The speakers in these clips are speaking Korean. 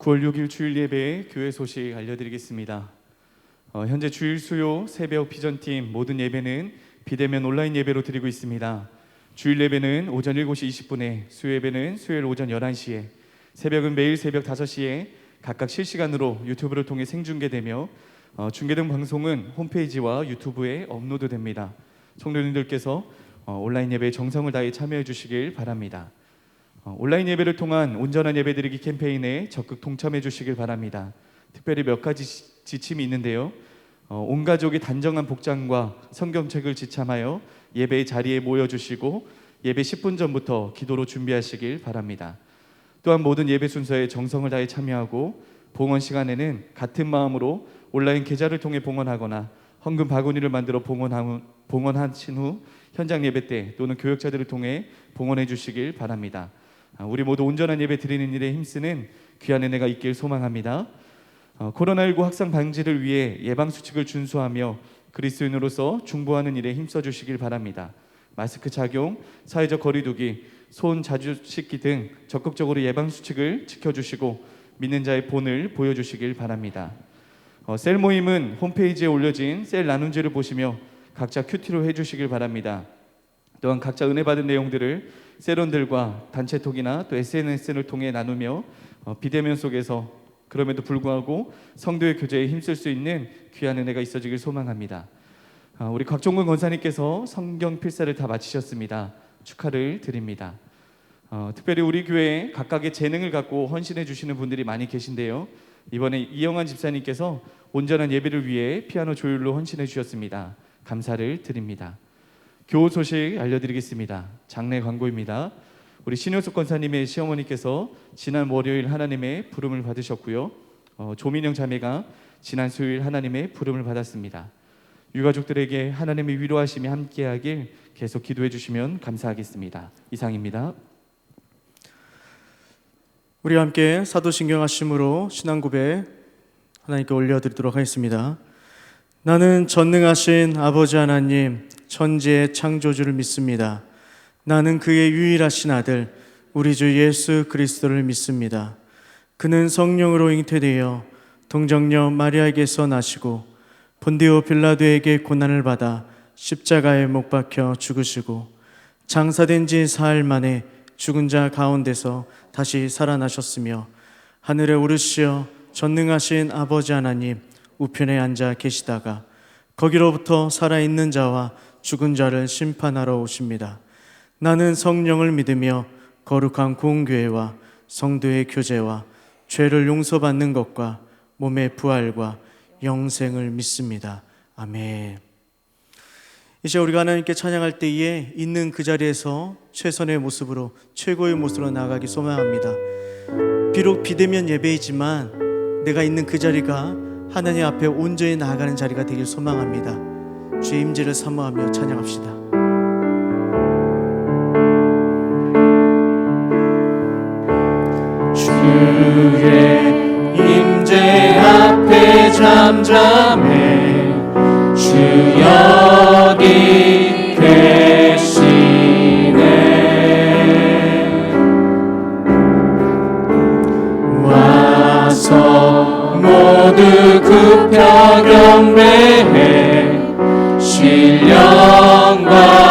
9월 6일 주일 예배 교회 소식 알려드리겠습니다. 현재 주일 수요 새벽 비전팀 모든 예배는 비대면 온라인 예배로 드리고 있습니다. 주일 예배는 오전 7시 20분에, 수요 예배는 수요일 오전 11시에, 새벽은 매일 새벽 5시에 각각 실시간으로 유튜브를 통해 생중계되며 중계된 방송은 홈페이지와 유튜브에 업로드됩니다. 성도님들께서 온라인 예배에 정성을 다해 참여해 주시길 바랍니다. 온라인 예배를 통한 온전한 예배드리기 캠페인에 적극 동참해 주시길 바랍니다. 특별히 몇 가지 지침이 있는데요. 온 가족이 단정한 복장과 성경책을 지참하여 예배의 자리에 모여주시고 예배 10분 전부터 기도로 준비하시길 바랍니다. 또한 모든 예배 순서에 정성을 다해 참여하고 봉헌 시간에는 같은 마음으로 온라인 계좌를 통해 봉헌하거나 헌금 바구니를 만들어 봉헌하신 후 현장 예배 때 또는 교역자들을 통해 봉헌해 주시길 바랍니다. 우리 모두 온전한 예배 드리는 일에 힘쓰는 귀한 은혜가 있길 소망합니다. 코로나19 확산 방지를 위해 예방수칙을 준수하며 그리스도인으로서 중보하는 일에 힘써 주시길 바랍니다. 마스크 착용, 사회적 거리두기, 손 자주 씻기 등 적극적으로 예방수칙을 지켜주시고 믿는 자의 본을 보여주시길 바랍니다. 셀 모임은 홈페이지에 올려진 셀 나눔지를 보시며 각자 큐티로 해주시길 바랍니다. 또한 각자 은혜 받은 내용들을 셀원들과 단체톡이나 또 SNS를 통해 나누며 비대면 속에서 그럼에도 불구하고 성도의 교제에 힘쓸 수 있는 귀한 은혜가 있어지길 소망합니다. 우리 곽종근 권사님께서 성경 필사를 다 마치셨습니다. 축하를 드립니다. 특별히 우리 교회에 각각의 재능을 갖고 헌신해 주시는 분들이 많이 계신데요. 이번에 이영환 집사님께서 온전한 예배를 위해 피아노 조율로 헌신해 주셨습니다. 감사를 드립니다. 교우 소식 알려드리겠습니다. 장례 광고입니다. 우리 신효숙 권사님의 시어머니께서 지난 월요일 하나님의 부름을 받으셨고요. 조민영 자매가 지난 수요일 하나님의 부름을 받았습니다. 유가족들에게 하나님의 위로하심이 함께하길 계속 기도해 주시면 감사하겠습니다. 이상입니다. 우리와 함께 사도신경 하심으로 신앙 고백 하나님께 올려드리도록 하겠습니다. 나는 전능하신 아버지 하나님 천지의 창조주를 믿습니다. 나는 그의 유일하신 아들 우리 주 예수 그리스도를 믿습니다. 그는 성령으로 잉태되어 동정녀 마리아에게서 나시고 본디오 빌라도에게 고난을 받아 십자가에 못 박혀 죽으시고 장사된 지 사흘 만에 죽은 자 가운데서 다시 살아나셨으며 하늘에 오르시어 전능하신 아버지 하나님 우편에 앉아 계시다가 거기로부터 살아있는 자와 죽은 자를 심판하러 오십니다. 나는 성령을 믿으며 거룩한 공교회와 성도의 교제와 죄를 용서받는 것과 몸의 부활과 영생을 믿습니다. 아멘. 이제 우리가 하나님께 찬양할 때에 있는 그 자리에서 최선의 모습으로 최고의 모습으로 나아가기 소망합니다. 비록 비대면 예배이지만 내가 있는 그 자리가 하나님 앞에 온전히 나아가는 자리가 되길 소망합니다. 주의 임재를 사모하며 찬양합시다. 주의 임재 앞에 잠잠해 주 여기 계시네. 와서 모두 굽혀 경배해 신령과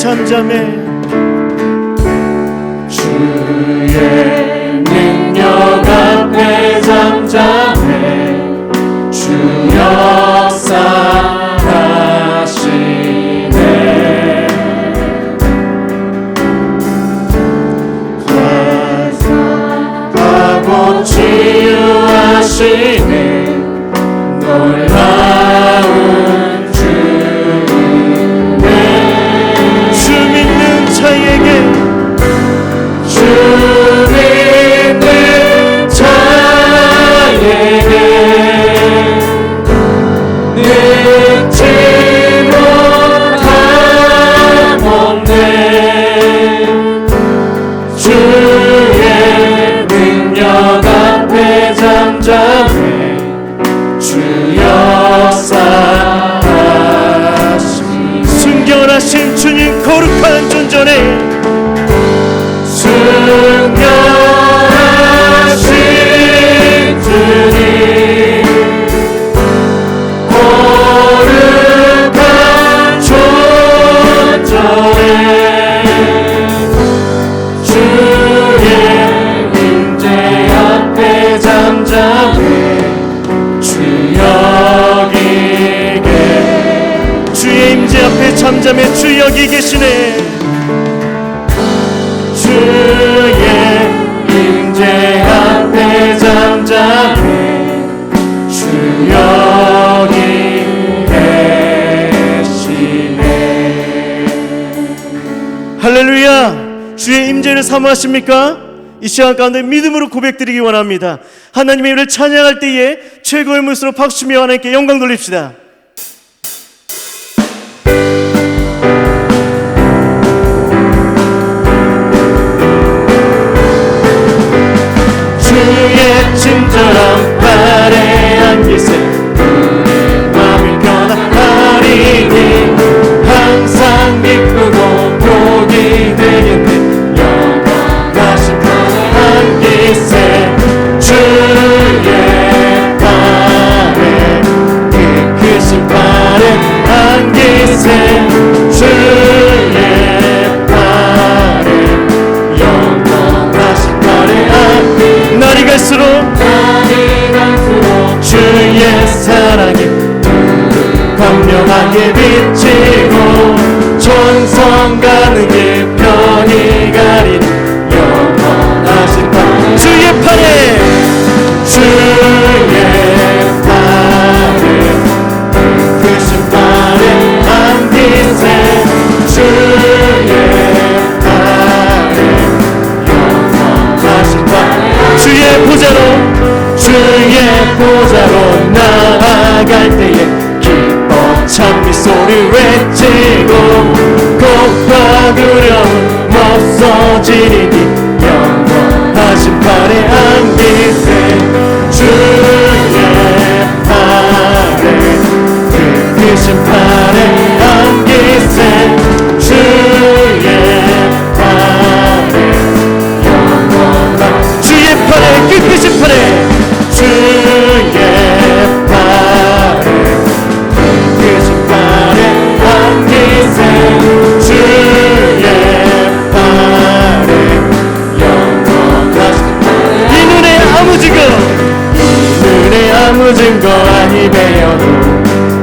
잠잠해 주의 능력 앞에 잠잠해 주 역사하시네 화사하고 치유하시네 놀라운 주네 주 믿는 자에게 주 믿는 자에게 능치 못함 없네 주의 능력 앞에 잠잠해 주 역사하시네 순결하신 주님 거룩한 존전에 순결하신 주님 거룩한 존전에 주의 임재 앞에 잠잠해 주 여기 주의 임재 앞에 잠잠해 주 여기 계시네 주의 임재 앞에 잠잠해 주 여기 계시네 할렐루야 주의 임재를 사모하십니까? 이 시간 가운데 믿음으로 고백드리기 원합니다. 하나님의 이름을 찬양할 때에 최고의 물소로 박수며 하나님께 영광 돌립시다. 주의 친절한 발에 안기세 우리 마음이 변화하리니 항상 기쁘고 복이 되겠네 영원하신 발에 안기세 주의 발에 그 크신 발에 안기세 주의 발에 영원하신 발에 안기세 날이 갈수록 주의 사랑이 광명하게 비치고 천성 가는 길 편히 가리니 영원하신 발 주의 팔에 주의 발에 크신 발에 안기세 주의 발에 영원하신 발 주의 보좌로 주의 보좌로 나아갈 때에 기뻐 찬미 소리 외치고 공포 두려움 없어지리니 영원하신 발에 안기세 주의 발에 그 크신 발에 안기세 주의 발에 영원한 주의 팔에 그 크신 팔에 주의 발에 크신 발에 안기세 주의 발에 영원하신 발에 이 눈에 아무 증거 눈에 아무 증거 아니 배어도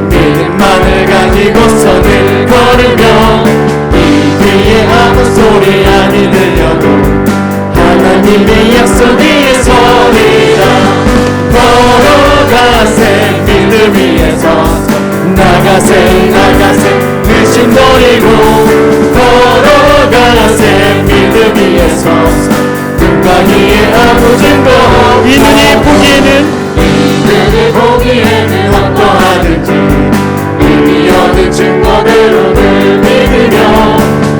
믿음만을 가지고 선을 걸으며 이 귀에 아무 소리 아니 들려도 하나님의 약속 위에 서리라 걸어가세 믿음 위에 서서 나가세 나가세 의심 버리고 걸어가세 믿음 위에 서서 눈과 귀에 아무 증거 이 눈이 보기에는 이들이 보기에는 어떠하든지 이미 얻은 증거대로 늘 믿으며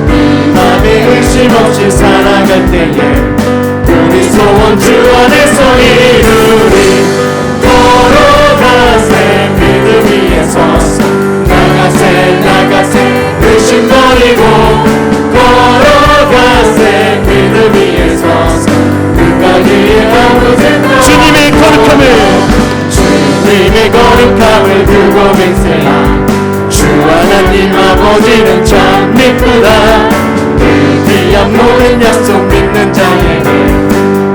이 맘에 의심 없이 살아갈 때에 우리 소원 주 안에서 이루리 걸어가세 믿음 위에 서서 나가세 나가세 의심 버리고 걸어가세 믿음 위에 서서 끝까지 아무 생각 주님의 거룩함을 주님의 거룩함을 두고 맹세하 주 하나님 아버지는 참 미쁘다. 그 귀한 모든 약속 믿는 자에게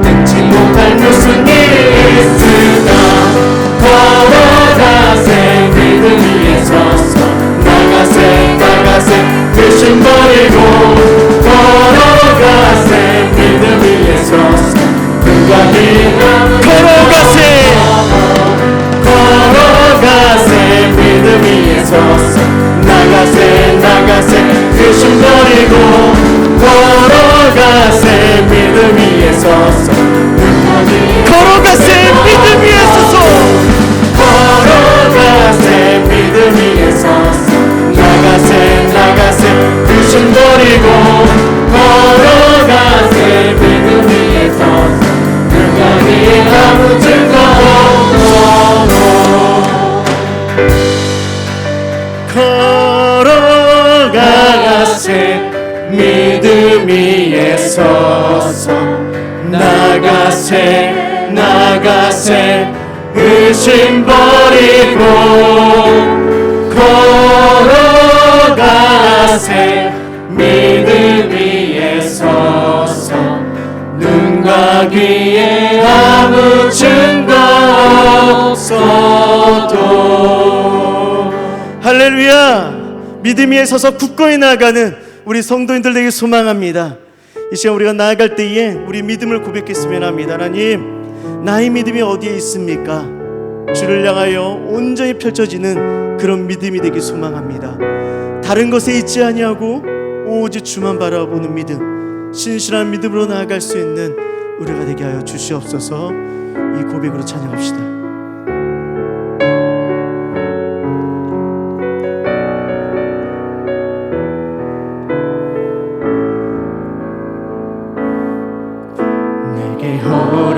능치 못할 무슨 일이 있을까. 걸어가세 믿음 위에 서서 나가세 나가세 불신 버리고 걸어가세 믿음 위에 서서 누가 기나 걸어가세 걸어가세 믿음 위에 서서 나가세 나가세 불신 버리고 걸어가세 믿음 위에 서서 걸어가세 믿음 위에 서서 걸어가세 믿음 위에 서서 나가세 나가세 불신 버리고 걸어가세 믿음 위에 서서 그간이 아무 증거 없어 걸어가세 믿음 위에 서서 나가세 나가세 의심 버리고 걸어가세 믿음 위에 서서 눈과 귀에 아무 증거 없어도. 할렐루야. 믿음 위에 서서 굳건히 나아가는 우리 성도인들 되게 소망합니다. 이 시간 우리가 나아갈 때에 우리 믿음을 고백했으면 합니다. 하나님, 나의 믿음이 어디에 있습니까? 주를 향하여 온전히 펼쳐지는 그런 믿음이 되기 소망합니다. 다른 것에 있지 아니하고 오직 주만 바라보는 믿음, 신실한 믿음으로 나아갈 수 있는 우리가 되게 하여 주시옵소서. 이 고백으로 찬양합시다.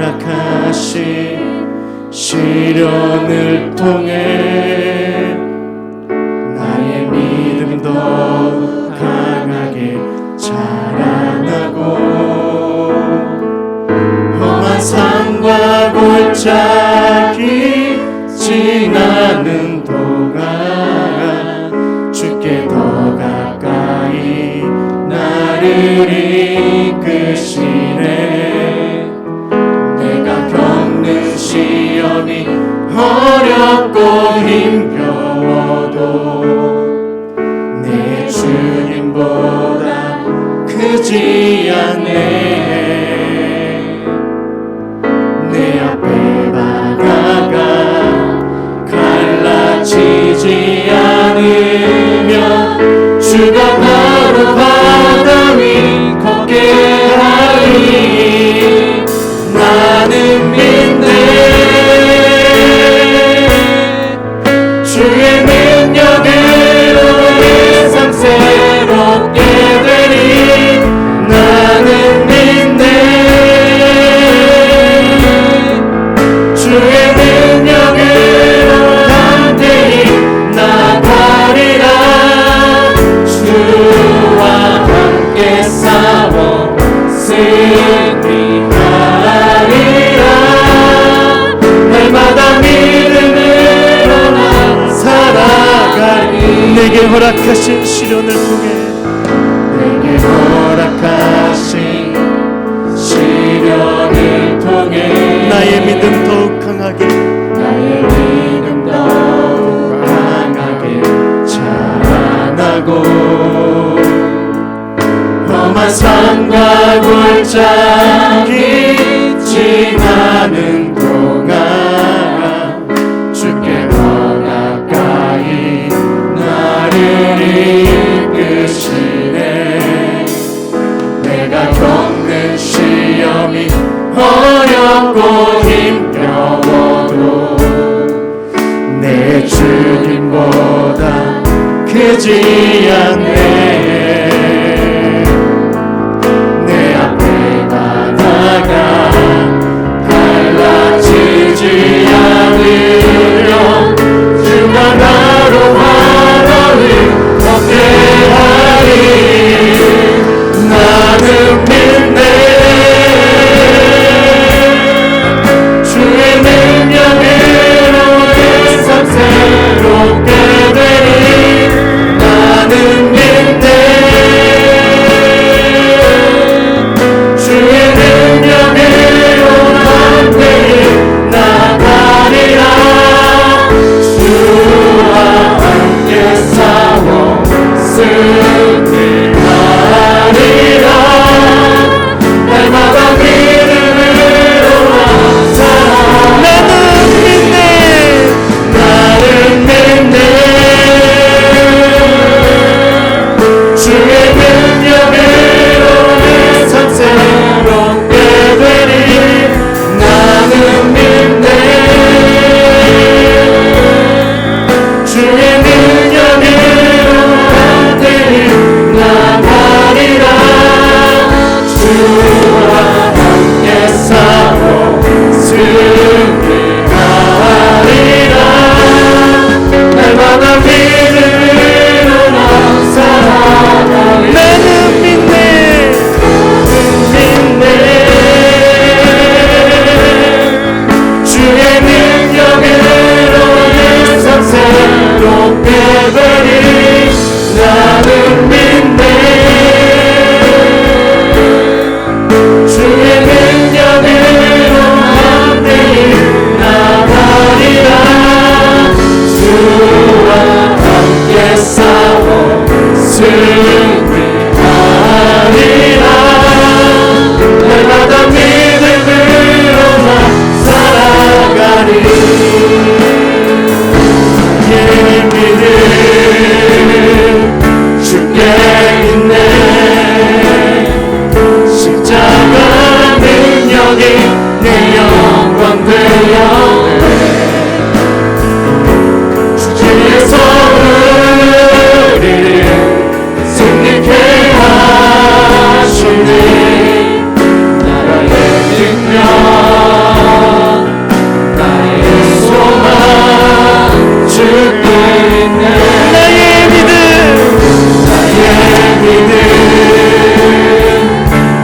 허락하신 시련을 통해 나의 믿음 더욱 강하게 자라나고 험한 산과 골짜기 지나는 동안 주께 더 가까이 나를 이끄시네. 시험이 어렵고 힘겨워도 내 주님보다 크지 않네. 내 앞에 바다가 갈라지지 않으면 주가 나로 바다 위 걷게 하리. 나는 믿네. 주의 능력으로 내 삶 새롭게 되리. 나는 믿네. 주의 능력으로 담대히 나가리라. 주와 함께 싸워 승리하리라. 날마다 믿음으로 난 살아가리. 내게 허락하신 시련을 통해 내게 허락하신 시련을 통해 나의 믿음 더욱 강하게 나의 믿음 더욱 강하게 자라나고 험한 산과 골짜기 지나는 동안 주께 더 가까이 나를 이끄시네. 내가 겪는 시험이 어렵고 힘겨워도 내 주님보다 크지 않네. 내 앞에 바다가 갈라지지 않으려 주가 나로 바다 위 걷게 하리. 나는 믿네. 주의 능력으로 내 삶 새롭게 되리. 승리하리라. 날마다 믿음으로 나 살아가리. 예 믿음 주께 있네. 십자가 능력이 내 영광 되었네. 주께서 우리를 승리케 하시네. 나라의 능력 나의 소망 주께 있네. 나의 믿음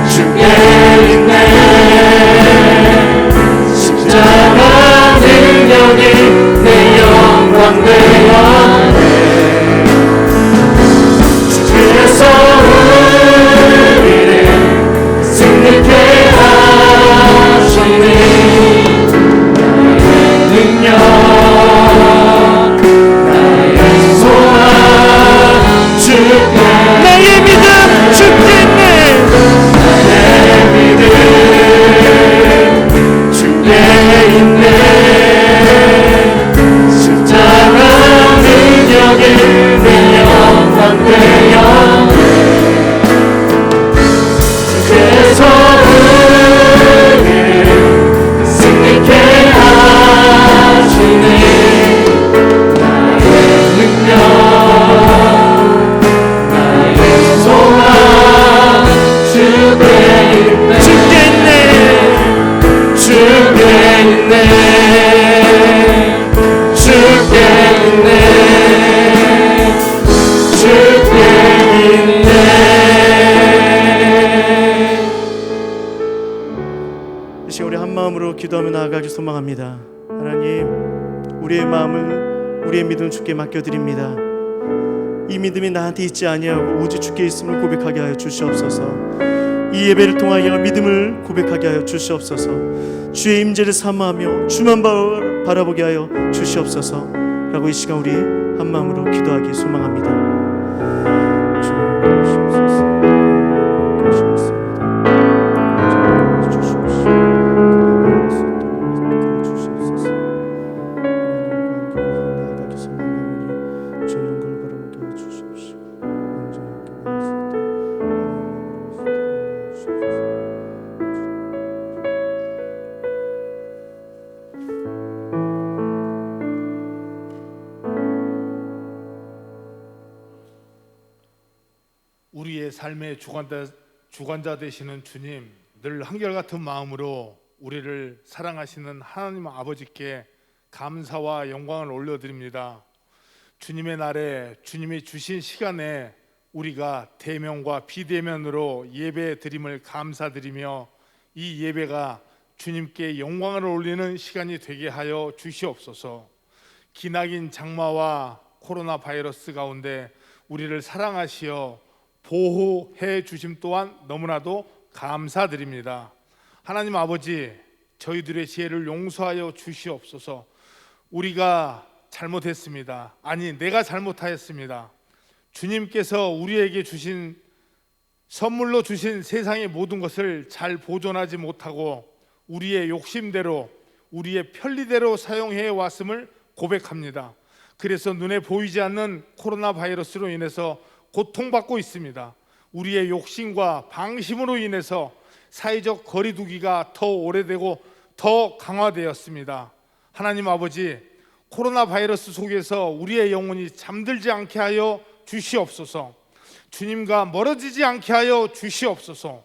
주께 있네. 십자가 능력이 내 영광 되었네. 주께서 우리를 승리케 하시니 나의 능력 나의 소망 주께 나의 믿음 주께 있네. 나의 믿음 주께 있네. 십자가 능력이 내 영광 되었네. 주께서 우리를 승리케 하시니 나의 능력 나의 소망 주께 있네. 주께 있네. 주께 있네. 주께 있네. 주께 있네. 이 시간 우리 한 마음으로 기도하며 나아가기 소망합니다. 하나님, 우리의 마음을 우리의 믿음 주께 맡겨드립니다. 이 믿음이 나한테 있지 아니하고 오직 주께 있음을 고백하게 하여 주시옵소서. 이 예배를 통하여 믿음을 고백하게 하여 주시옵소서. 주의 임재를 사모하며 주만 바라보게 하여 주시옵소서 라고 이 시간 우리 한 마음으로 기도하기 소망합니다. 주 주옵소서. 우리의 삶의 주관자 되시는 주님, 늘 한결같은 마음으로 우리를 사랑하시는 하나님 아버지께 감사와 영광을 올려드립니다. 주님의 날에 주님이 주신 시간에 우리가 대면과 비대면으로 예배 드림을 감사드리며 이 예배가 주님께 영광을 올리는 시간이 되게 하여 주시옵소서. 기나긴 장마와 코로나 바이러스 가운데 우리를 사랑하시어 보호해 주심 또한 너무나도 감사드립니다. 하나님 아버지, 저희들의 지혜를 용서하여 주시옵소서. 우리가 잘못했습니다. 아니, 내가 잘못하였습니다. 주님께서 우리에게 주신 선물로 주신 세상의 모든 것을 잘 보존하지 못하고 우리의 욕심대로 우리의 편리대로 사용해 왔음을 고백합니다. 그래서 눈에 보이지 않는 코로나 바이러스로 인해서 고통받고 있습니다. 우리의 욕심과 방심으로 인해서 사회적 거리두기가 더 오래되고 더 강화되었습니다. 하나님 아버지, 코로나 바이러스 속에서 우리의 영혼이 잠들지 않게 하여 주시옵소서. 주님과 멀어지지 않게 하여 주시옵소서.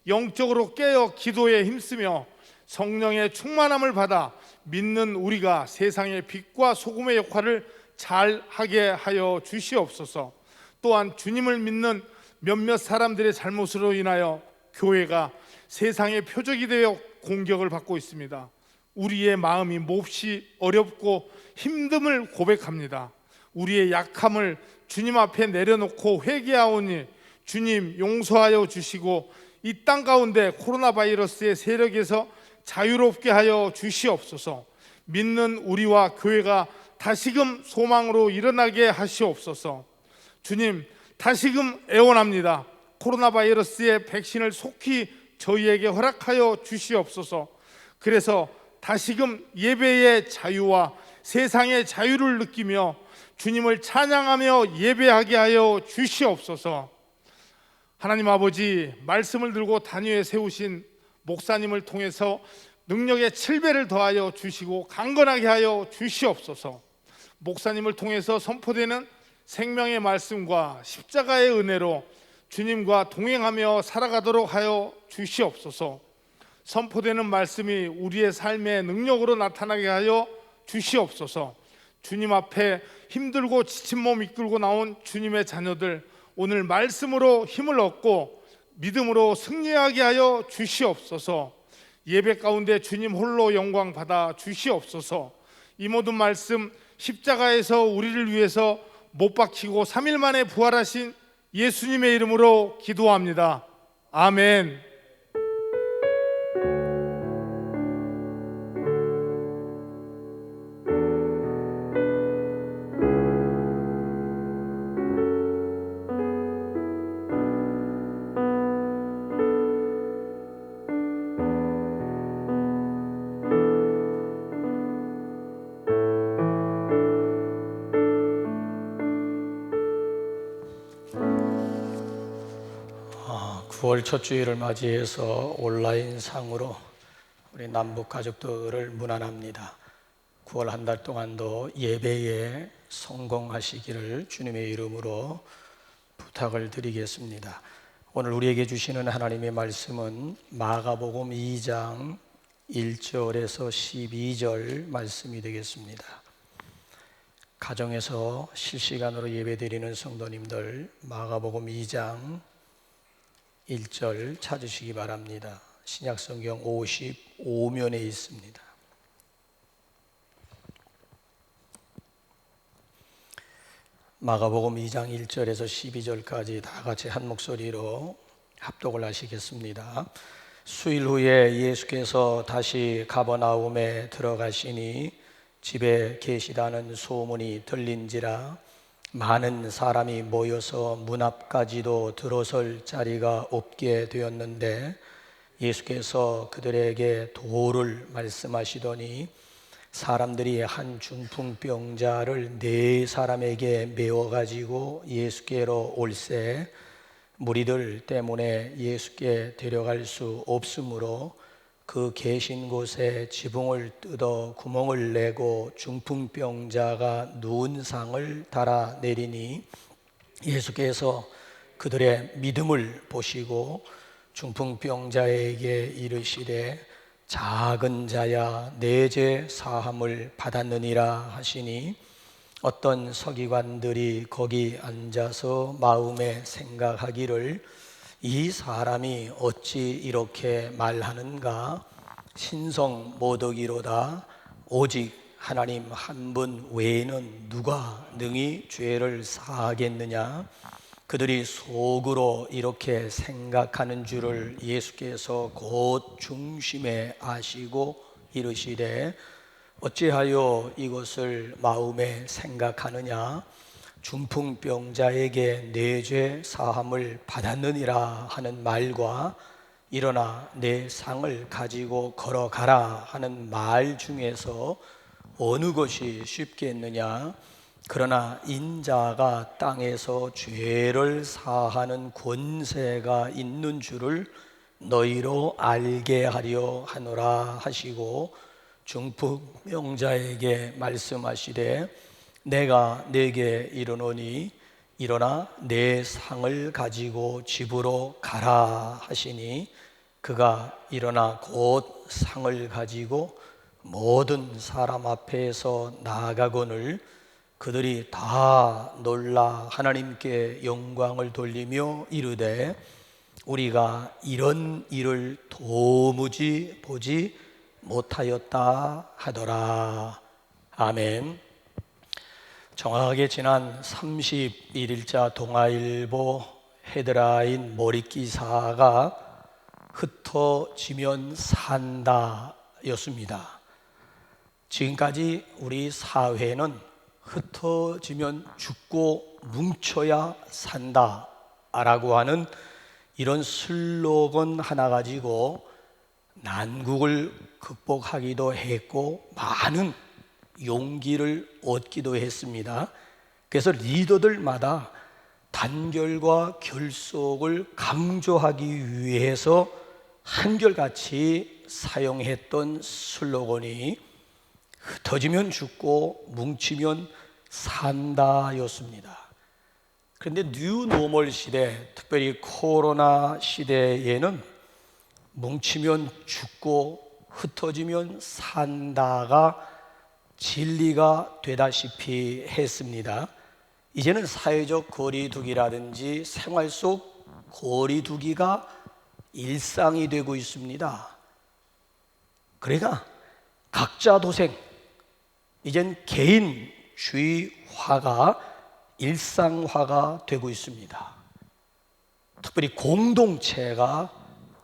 영적으로 깨어 기도에 힘쓰며 성령의 충만함을 받아 믿는 우리가 세상의 빛과 소금의 역할을 잘 하게 하여 주시옵소서. 또한 주님을 믿는 몇몇 사람들의 잘못으로 인하여 교회가 세상의 표적이 되어 공격을 받고 있습니다. 우리의 마음이 몹시 어렵고 힘듦을 고백합니다. 우리의 약함을 주님 앞에 내려놓고 회개하오니 주님 용서하여 주시고 이 땅 가운데 코로나 바이러스의 세력에서 자유롭게 하여 주시옵소서. 믿는 우리와 교회가 다시금 소망으로 일어나게 하시옵소서. 주님, 다시금 애원합니다. 코로나 바이러스의 백신을 속히 저희에게 허락하여 주시옵소서. 그래서 다시금 예배의 자유와 세상의 자유를 느끼며 주님을 찬양하며 예배하게 하여 주시옵소서. 하나님 아버지, 말씀을 들고 단위에 세우신 목사님을 통해서 능력의 7배를 더하여 주시고 강건하게 하여 주시옵소서. 목사님을 통해서 선포되는 생명의 말씀과 십자가의 은혜로 주님과 동행하며 살아가도록 하여 주시옵소서. 선포되는 말씀이 우리의 삶의 능력으로 나타나게 하여 주시옵소서. 주님 앞에 힘들고 지친 몸 이끌고 나온 주님의 자녀들, 오늘 말씀으로 힘을 얻고 믿음으로 승리하게 하여 주시옵소서. 예배 가운데 주님 홀로 영광 받아 주시옵소서. 이 모든 말씀 십자가에서 우리를 위해서 못 박히고 3일 만에 부활하신 예수님의 이름으로 기도합니다. 아멘. 구 9월 첫 주일을 맞이해서 온라인 상으로 우리 남북 가족들을 문안합니다. 9월 한 달 동안도 예배에 성공하시기를 주님의 이름으로 부탁을 드리겠습니다. 오늘 우리에게 주시는 하나님의 말씀은 마가복음 2장 1절에서 12절 말씀이 되겠습니다. 가정에서 실시간으로 예배드리는 성도님들, 마가복음 2장 1절 찾으시기 바랍니다. 신약성경 55면에 있습니다. 마가복음 2장 1절에서 12절까지 다 같이 한 목소리로 합독을 하시겠습니다. 수일 후에 예수께서 다시 가버나움에 들어가시니 집에 계시다는 소문이 들린지라 많은 사람이 모여서 문 앞까지도 들어설 자리가 없게 되었는데 예수께서 그들에게 도를 말씀하시더니 사람들이 한 중풍병자를 4사람에게 메워가지고 예수께로 올세 무리들 때문에 예수께 데려갈 수 없으므로 그 계신 곳에 지붕을 뜯어 구멍을 내고 중풍병자가 누운 상을 달아 내리니 예수께서 그들의 믿음을 보시고 중풍병자에게 이르시되 작은 자야 내 죄 사함을 받았느니라 하시니 어떤 서기관들이 거기 앉아서 마음에 생각하기를 이 사람이 어찌 이렇게 말하는가? 신성 모독이로다. 오직 하나님 한 분 외에는 누가 능히 죄를 사하겠느냐? 그들이 속으로 이렇게 생각하는 줄을 예수께서 곧 중심에 아시고 이르시되 어찌하여 이것을 마음에 생각하느냐? 중풍병자에게 내 죄 사함을 받았느니라 하는 말과 일어나 내 상을 가지고 걸어가라 하는 말 중에서 어느 것이 쉽겠느냐? 그러나 인자가 땅에서 죄를 사하는 권세가 있는 줄을 너희로 알게 하려 하노라 하시고 중풍병자에게 말씀하시되 내가 네게 이르노니 일어나 내 상을 가지고 집으로 가라 하시니 그가 일어나 곧 상을 가지고 모든 사람 앞에서 나아가거늘 그들이 다 놀라 하나님께 영광을 돌리며 이르되 우리가 이런 일을 도무지 보지 못하였다 하더라. 아멘. 정확하게 지난 31일자 동아일보 헤드라인 머릿기사가 흩어지면 산다 였습니다. 지금까지 우리 사회는 흩어지면 죽고 뭉쳐야 산다 라고 하는 이런 슬로건 하나 가지고 난국을 극복하기도 했고 많은 용기를 얻기도 했습니다. 그래서 리더들마다 단결과 결속을 강조하기 위해서 한결같이 사용했던 슬로건이 흩어지면 죽고 뭉치면 산다였습니다. 그런데 뉴노멀 시대, 특별히 코로나 시대에는 뭉치면 죽고 흩어지면 산다가 진리가 되다시피 했습니다. 이제는 사회적 거리두기라든지 생활 속 거리두기가 일상이 되고 있습니다. 그러니까 각자 도생, 이젠 개인주의화가 일상화가 되고 있습니다. 특별히 공동체가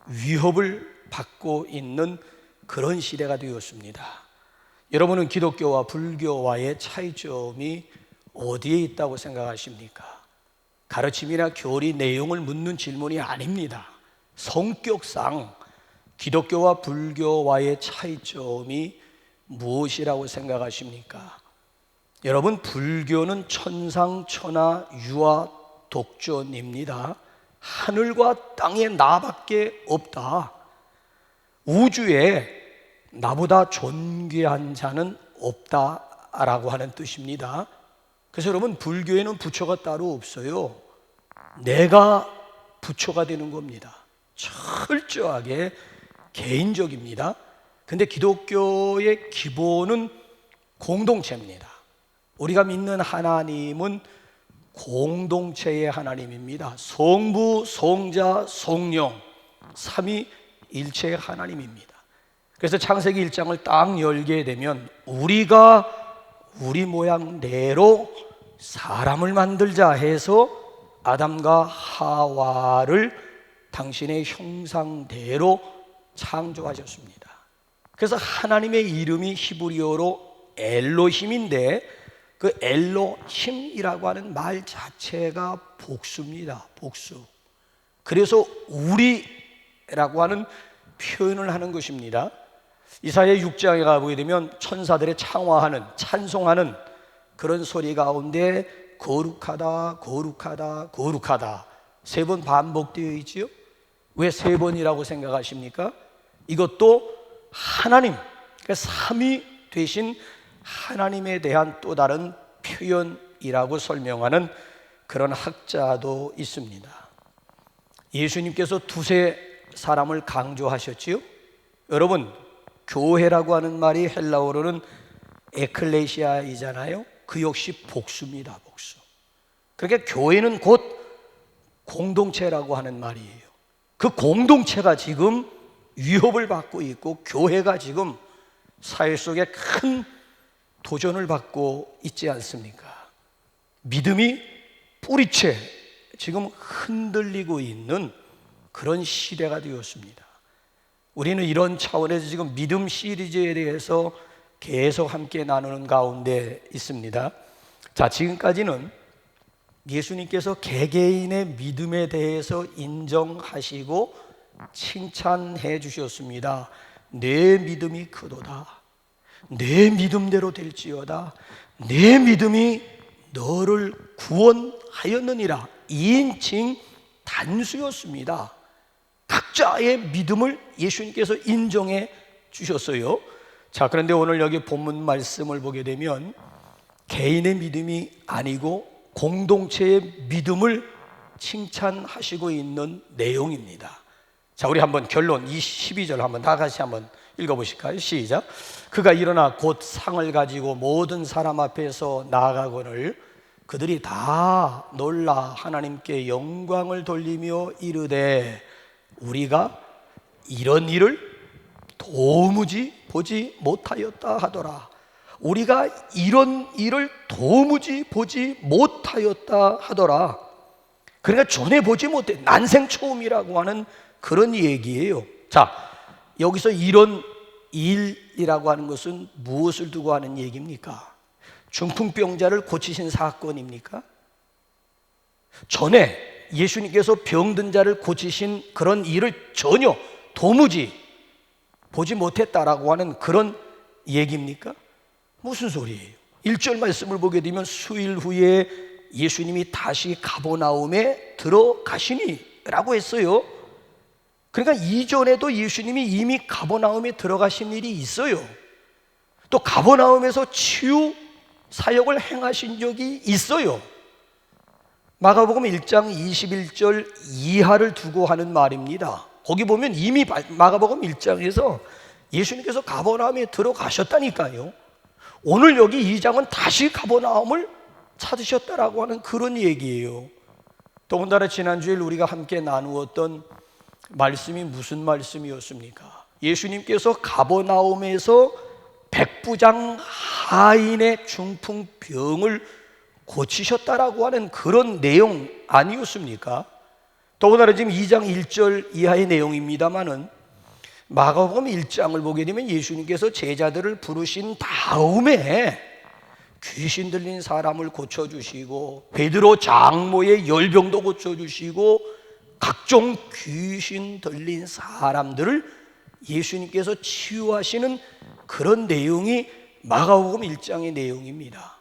위협을 받고 있는 그런 시대가 되었습니다. 여러분은 기독교와 불교와의 차이점이 어디에 있다고 생각하십니까? 가르침이나 교리 내용을 묻는 질문이 아닙니다. 성격상 기독교와 불교와의 차이점이 무엇이라고 생각하십니까? 여러분, 불교는 천상천하 유아 독존입니다. 하늘과 땅에 나밖에 없다. 우주에 나보다 존귀한 자는 없다라고 하는 뜻입니다. 그래서 여러분, 불교에는 부처가 따로 없어요. 내가 부처가 되는 겁니다. 철저하게 개인적입니다. 근데 기독교의 기본은 공동체입니다. 우리가 믿는 하나님은 공동체의 하나님입니다. 성부, 성자, 성령, 삼위일체의 하나님입니다. 그래서 창세기 1장을 딱 열게 되면 우리가 우리 모양대로 사람을 만들자 해서 아담과 하와를 당신의 형상대로 창조하셨습니다. 그래서 하나님의 이름이 히브리어로 엘로힘인데 그 엘로힘이라고 하는 말 자체가 복수입니다. 복수. 그래서 우리라고 하는 표현을 하는 것입니다. 이사야 6장에 가보게 되면 천사들의 창화하는, 찬송하는 그런 소리 가운데 거룩하다, 거룩하다, 거룩하다 3번 반복되어 있지요. 왜 3번이라고 생각하십니까? 이것도 하나님, 그러니까 삼위 되신 하나님에 대한 또 다른 표현이라고 설명하는 그런 학자도 있습니다. 예수님께서 두세 사람을 강조하셨지요. 여러분, 교회라고 하는 말이 헬라어로는 에클레시아이잖아요. 그 역시 복수입니다. 복수. 그러니까 교회는 곧 공동체라고 하는 말이에요. 그 공동체가 지금 위협을 받고 있고 교회가 지금 사회 속에 큰 도전을 받고 있지 않습니까? 믿음이 뿌리채 지금 흔들리고 있는 그런 시대가 되었습니다. 우리는 이런 차원에서 지금 믿음 시리즈에 대해서 계속 함께 나누는 가운데 있습니다. 자, 지금까지는 예수님께서 개개인의 믿음에 대해서 인정하시고 칭찬해 주셨습니다. 내 믿음이 크도다. 내 믿음대로 될지어다. 내 믿음이 너를 구원하였느니라. 2인칭 단수였습니다. 각자의 믿음을 예수님께서 인정해 주셨어요. 자, 그런데 오늘 여기 본문 말씀을 보게 되면 개인의 믿음이 아니고 공동체의 믿음을 칭찬하시고 있는 내용입니다. 자, 우리 한번 결론 12절 한번 다 같이 한번 읽어보실까요? 시작. 그가 일어나 곧 상을 가지고 모든 사람 앞에서 나아가거늘 그들이 다 놀라 하나님께 영광을 돌리며 이르되 우리가 이런 일을 도무지 보지 못하였다 하더라. 우리가 이런 일을 도무지 보지 못하였다 하더라. 그러니까 전에 보지 못해, 난생 처음이라고 하는 그런 얘기예요. 자, 여기서 이런 일이라고 하는 것은 무엇을 두고 하는 얘기입니까? 중풍병자를 고치신 사건입니까? 전에 예수님께서 병든 자를 고치신 그런 일을 전혀 도무지 보지 못했다라고 하는 그런 얘기입니까? 무슨 소리예요? 1절 말씀을 보게 되면 수일 후에 예수님이 다시 가버나움에 들어가시니 라고 했어요. 그러니까 이전에도 예수님이 이미 가버나움에 들어가신 일이 있어요. 또 가버나움에서 치유 사역을 행하신 적이 있어요. 마가복음 1장 21절 이하를 두고 하는 말입니다. 거기 보면 이미 마가복음 1장에서 예수님께서 가버나움에 들어가셨다니까요. 오늘 여기 2장은 다시 가버나움을 찾으셨다라고 하는 그런 얘기예요. 더군다나 지난주일 우리가 함께 나누었던 말씀이 무슨 말씀이었습니까? 예수님께서 가버나움에서 백부장 하인의 중풍병을 고치셨다라고 하는 그런 내용 아니었습니까? 더군다나 지금 2장 1절 이하의 내용입니다만은 마가복음 1장을 보게 되면 예수님께서 제자들을 부르신 다음에 귀신 들린 사람을 고쳐주시고 베드로 장모의 열병도 고쳐주시고 각종 귀신 들린 사람들을 예수님께서 치유하시는 그런 내용이 마가복음 1장의 내용입니다.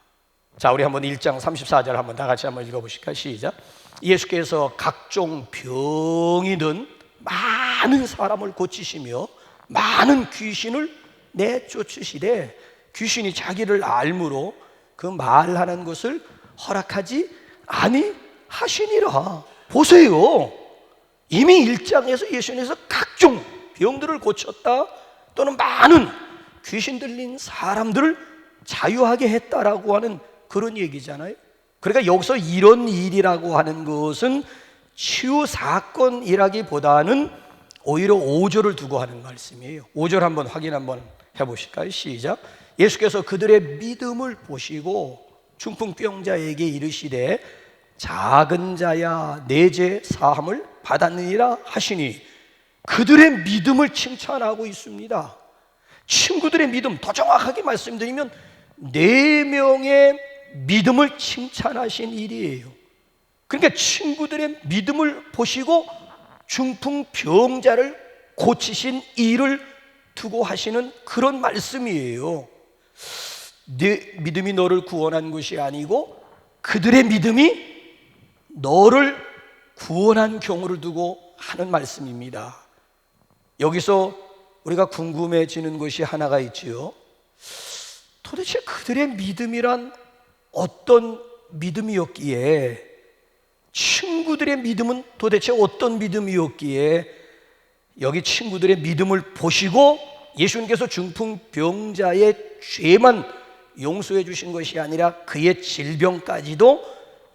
자, 우리 한번 1장 34절 한번 다 같이 한번 읽어보실까요? 시작. 예수께서 각종 병이 든 많은 사람을 고치시며 많은 귀신을 내쫓으시되 귀신이 자기를 알므로 그 말하는 것을 허락하지 아니하시니라. 보세요. 이미 1장에서 예수님께서 각종 병들을 고쳤다, 또는 많은 귀신 들린 사람들을 자유하게 했다라고 하는 그런 얘기잖아요. 그러니까 여기서 이런 일이라고 하는 것은 치유 사건이라기보다는 오히려 5절을 두고 하는 말씀이에요. 5절 한번 확인 한번 해보실까요? 시작. 예수께서 그들의 믿음을 보시고 중풍병자에게 이르시되 작은 자야 내 죄 사함을 받았느니라 하시니, 그들의 믿음을 칭찬하고 있습니다. 친구들의 믿음, 더 정확하게 말씀드리면 4명의 믿음을 칭찬하신 일이에요. 그러니까 친구들의 믿음을 보시고 중풍병자를 고치신 일을 두고 하시는 그런 말씀이에요. 네 믿음이 너를 구원한 것이 아니고 그들의 믿음이 너를 구원한 경우를 두고 하는 말씀입니다. 여기서 우리가 궁금해지는 것이 하나가 있지요. 도대체 그들의 믿음이란 어떤 믿음이었기에, 친구들의 믿음은 도대체 어떤 믿음이었기에 여기 친구들의 믿음을 보시고 예수님께서 중풍병자의 죄만 용서해 주신 것이 아니라 그의 질병까지도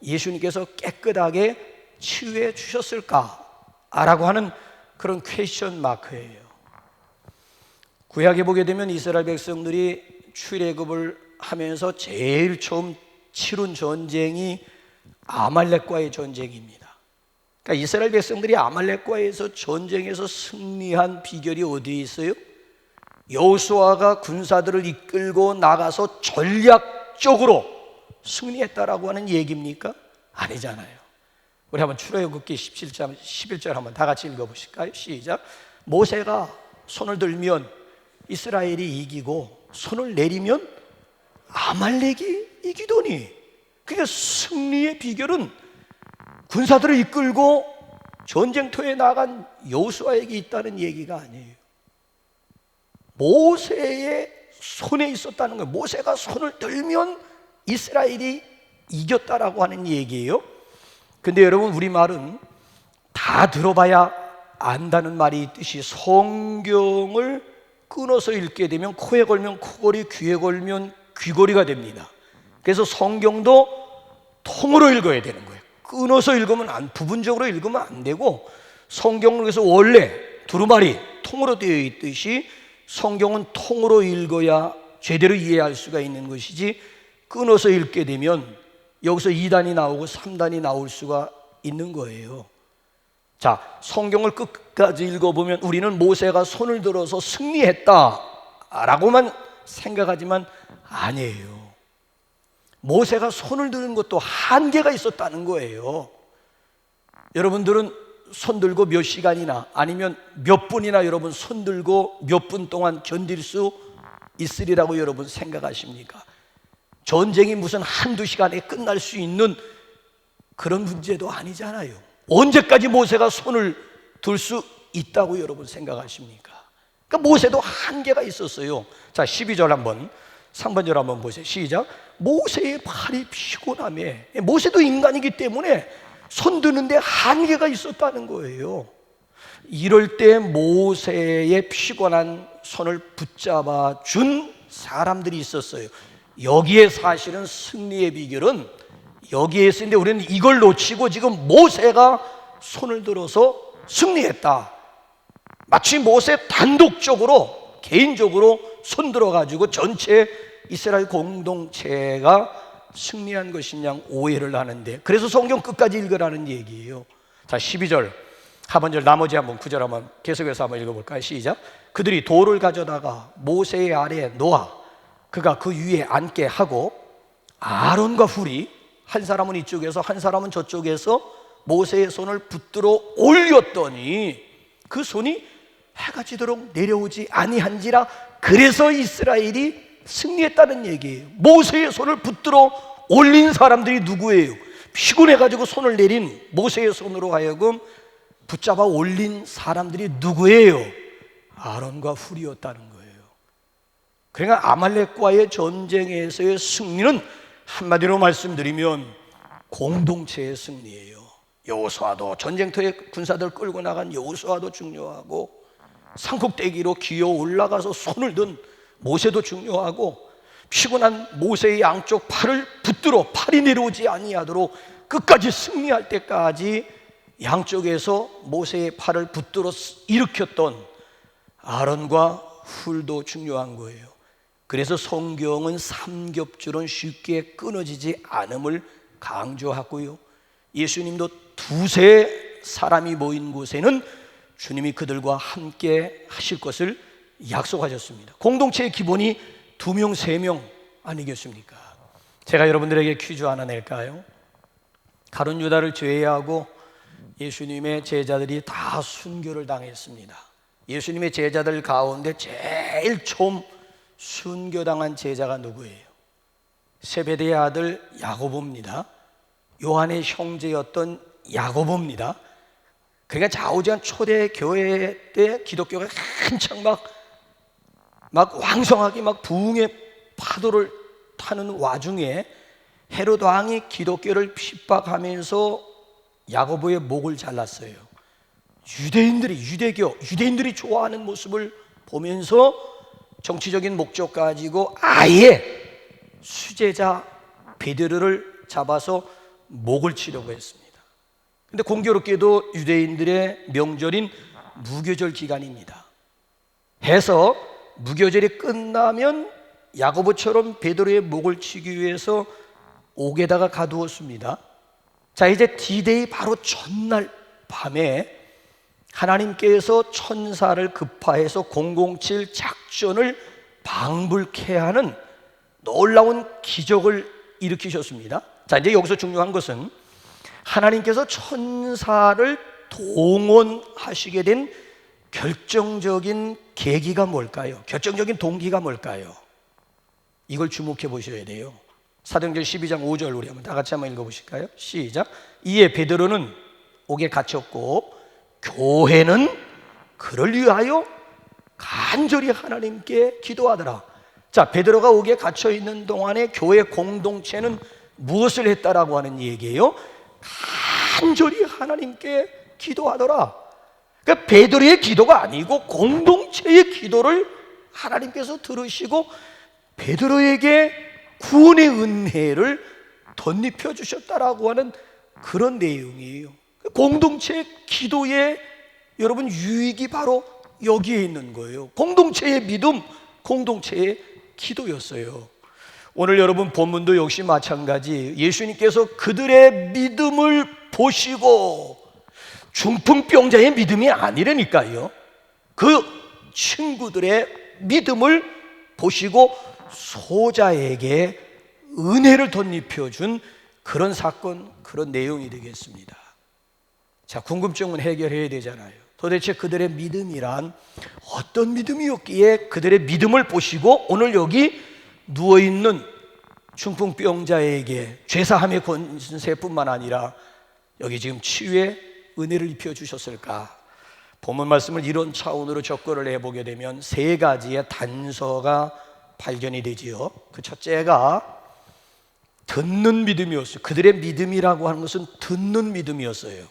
예수님께서 깨끗하게 치유해 주셨을까라고 하는 그런 퀘스천 마크예요. 구약에 보게 되면 이스라엘 백성들이 출애굽을 하면서 제일 처음 치룬 전쟁이 아말렉과의 전쟁입니다. 그러니까 이스라엘 백성들이 아말렉과에서 전쟁에서 승리한 비결이 어디에 있어요? 여호수아가 군사들을 이끌고 나가서 전략적으로 승리했다라고 하는 얘기입니까? 아니잖아요. 우리 한번 출애굽기 17장 11절 한번 다 같이 읽어보실까요? 시작. 모세가 손을 들면 이스라엘이 이기고 손을 내리면 아말렉이 이기더니, 그러니까 승리의 비결은 군사들을 이끌고 전쟁터에 나간 여호수아에게 있다는 얘기가 아니에요. 모세의 손에 있었다는 거예요. 모세가 손을 들면 이스라엘이 이겼다라고 하는 얘기예요. 근데 여러분, 우리말은 다 들어봐야 안다는 말이 있듯이 성경을 끊어서 읽게 되면 코에 걸면 코걸이, 귀에 걸면 귀걸이가 됩니다. 그래서 성경도 통으로 읽어야 되는 거예요. 끊어서 읽으면 부분적으로 읽으면 안 되고, 성경을 그래서 원래 두루마리 통으로 되어 있듯이 성경은 통으로 읽어야 제대로 이해할 수가 있는 것이지, 끊어서 읽게 되면 여기서 2단이 나오고 3단이 나올 수가 있는 거예요. 자, 성경을 끝까지 읽어보면 우리는 모세가 손을 들어서 승리했다 라고만 생각하지만 아니에요. 모세가 손을 드는 것도 한계가 있었다는 거예요. 여러분들은 손 들고 몇 시간이나 아니면 몇 분이나 여러분 손 들고 몇 분 동안 견딜 수 있으리라고 여러분 생각하십니까? 전쟁이 무슨 한두 시간에 끝날 수 있는 그런 문제도 아니잖아요. 언제까지 모세가 손을 들 수 있다고 여러분 생각하십니까? 그러니까 모세도 한계가 있었어요. 자, 12절 한번 상반절 한번 보세요. 시작. 모세의 팔이 피곤하며, 모세도 인간이기 때문에 손 드는데 한계가 있었다는 거예요. 이럴 때 모세의 피곤한 손을 붙잡아 준 사람들이 있었어요. 여기에 사실은 승리의 비결은 여기에 있는데 우리는 이걸 놓치고 지금 모세가 손을 들어서 승리했다. 마치 모세 단독적으로 개인적으로 손 들어가지고 전체 이스라엘 공동체가 승리한 것이냐 오해를 하는데, 그래서 성경 끝까지 읽으라는 얘기예요. 자, 12절 하반절 나머지 한번 9절 한번 계속해서 한번 읽어볼까요? 시작. 그들이 돌을 가져다가 모세의 아래에 놓아 그가 그 위에 앉게 하고 아론과 훌이 한 사람은 이쪽에서 한 사람은 저쪽에서 모세의 손을 붙들어 올렸더니 그 손이 해가 지도록 내려오지 아니한지라. 그래서 이스라엘이 승리했다는 얘기예요. 모세의 손을 붙들어 올린 사람들이 누구예요? 피곤해가지고 손을 내린 모세의 손으로 하여금 붙잡아 올린 사람들이 누구예요? 아론과 훌이었다는 거예요. 그러니까 아말렉과의 전쟁에서의 승리는 한마디로 말씀드리면 공동체의 승리예요. 여호수아도 전쟁터에 군사들 끌고 나간 여호수아도 중요하고, 산꼭대기로 기어 올라가서 손을 든 모세도 중요하고, 피곤한 모세의 양쪽 팔을 붙들어 팔이 내려오지 아니하도록 끝까지 승리할 때까지 양쪽에서 모세의 팔을 붙들어 일으켰던 아론과 훌도 중요한 거예요. 그래서 성경은 삼겹줄은 쉽게 끊어지지 않음을 강조하고요, 예수님도 두세 사람이 모인 곳에는 주님이 그들과 함께 하실 것을 약속하셨습니다. 공동체의 기본이 2명, 3명 아니겠습니까? 제가 여러분들에게 퀴즈 하나 낼까요? 가룟 유다를 제외하고 예수님의 제자들이 다 순교를 당했습니다. 예수님의 제자들 가운데 제일 처음 순교당한 제자가 누구예요? 세베대의 아들 야고보입니다. 요한의 형제였던 야고보입니다. 그러니까 좌우지간 초대 교회 때 기독교가 한창 막 왕성하게 막 부흥의 파도를 타는 와중에 헤롯 왕이 기독교를 핍박하면서 야고보의 목을 잘랐어요. 유대인들이 좋아하는 모습을 보면서 정치적인 목적 가지고 아예 수제자 베드로를 잡아서 목을 치려고 했습니다. 근데 공교롭게도 유대인들의 명절인 무교절 기간입니다. 해서 무교절이 끝나면 야고보처럼 베드로의 목을 치기 위해서 옥에다가 가두었습니다. 자, 이제 D-Day 바로 전날 밤에 하나님께서 천사를 급파해서 007 작전을 방불케 하는 놀라운 기적을 일으키셨습니다. 자, 이제 여기서 중요한 것은 하나님께서 천사를 동원하시게 된 결정적인 계기가 뭘까요? 결정적인 동기가 뭘까요? 이걸 주목해 보셔야 돼요. 사도행전 12장 5절 우리 한번 다 같이 한번 읽어보실까요? 시작. 이에 베드로는 옥에 갇혔고 교회는 그를 위하여 간절히 하나님께 기도하더라. 자, 베드로가 옥에 갇혀 있는 동안에 교회 공동체는 무엇을 했다라고 하는 얘기예요? 간절히 하나님께 기도하더라. 그러니까 베드로의 기도가 아니고 공동체의 기도를 하나님께서 들으시고 베드로에게 구원의 은혜를 덧입혀 주셨다라고 하는 그런 내용이에요. 공동체의 기도의 여러분 유익이 바로 여기에 있는 거예요. 공동체의 믿음, 공동체의 기도였어요. 오늘 여러분 본문도 역시 마찬가지. 예수님께서 그들의 믿음을 보시고 중풍병자의 믿음이 아니라니까요. 그 친구들의 믿음을 보시고 소자에게 은혜를 덧입혀 준 그런 사건, 그런 내용이 되겠습니다. 자, 궁금증은 해결해야 되잖아요. 도대체 그들의 믿음이란 어떤 믿음이었기에 그들의 믿음을 보시고 오늘 여기 누워있는 중풍병자에게 죄사함의 권세뿐만 아니라 여기 지금 치유의 은혜를 입혀주셨을까? 본문 말씀을 이런 차원으로 접근을 해보게 되면 세 가지의 단서가 발견이 되지요. 그 첫째가 듣는 믿음이었어요. 그들의 믿음이라고 하는 것은 듣는 믿음이었어요.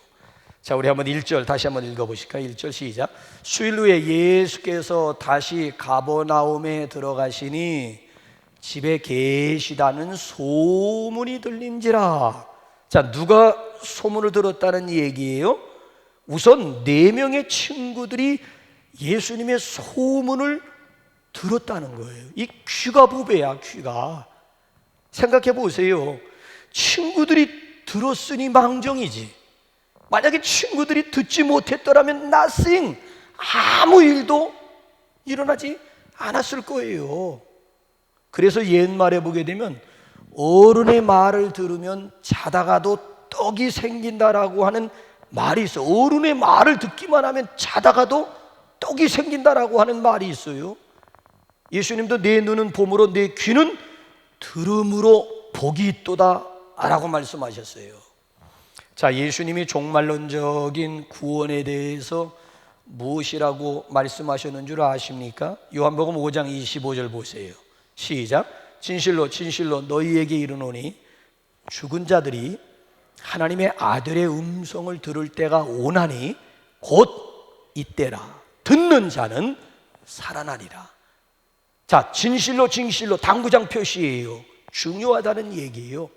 자, 우리 한번 1절 다시 한번 읽어보실까요? 1절 시작. 수일 후에 예수께서 다시 가버나움에 들어가시니 집에 계시다는 소문이 들린지라. 자, 누가 소문을 들었다는 얘기예요? 우선 4명의 친구들이 예수님의 소문을 들었다는 거예요. 이 귀가 부배야, 귀가. 생각해 보세요. 친구들이 들었으니 망정이지. 만약에 친구들이 듣지 못했더라면 nothing, 아무 일도 일어나지 않았을 거예요. 그래서 옛말에 보게 되면 어른의 말을 들으면 자다가도 떡이 생긴다라고 하는 말이 있어요. 어른의 말을 듣기만 하면 자다가도 떡이 생긴다라고 하는 말이 있어요. 예수님도 내 눈은 봄으로 내 귀는 들음으로 복이 있도다 라고 말씀하셨어요. 자, 예수님이 종말론적인 구원에 대해서 무엇이라고 말씀하셨는 줄 아십니까? 요한복음 5장 25절 보세요. 시작. 진실로 진실로 너희에게 이르노니 죽은 자들이 하나님의 아들의 음성을 들을 때가 오나니 곧 이때라. 듣는 자는 살아나리라. 자, 진실로 진실로 당구장 표시예요. 중요하다는 얘기예요.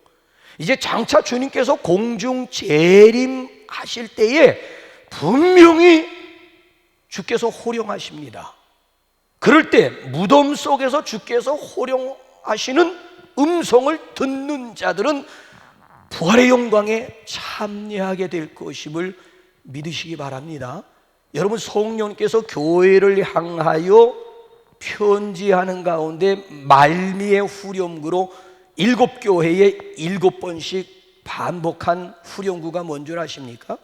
이제 장차 주님께서 공중 재림하실 때에 분명히 주께서 호령하십니다. 그럴 때 무덤 속에서 주께서 호령하시는 음성을 듣는 자들은 부활의 영광에 참여하게 될 것임을 믿으시기 바랍니다. 여러분, 성령께서 교회를 향하여 편지하는 가운데 말미의 후렴구로 7교회에 7번씩 반복한 후렴구가 뭔 줄 아십니까?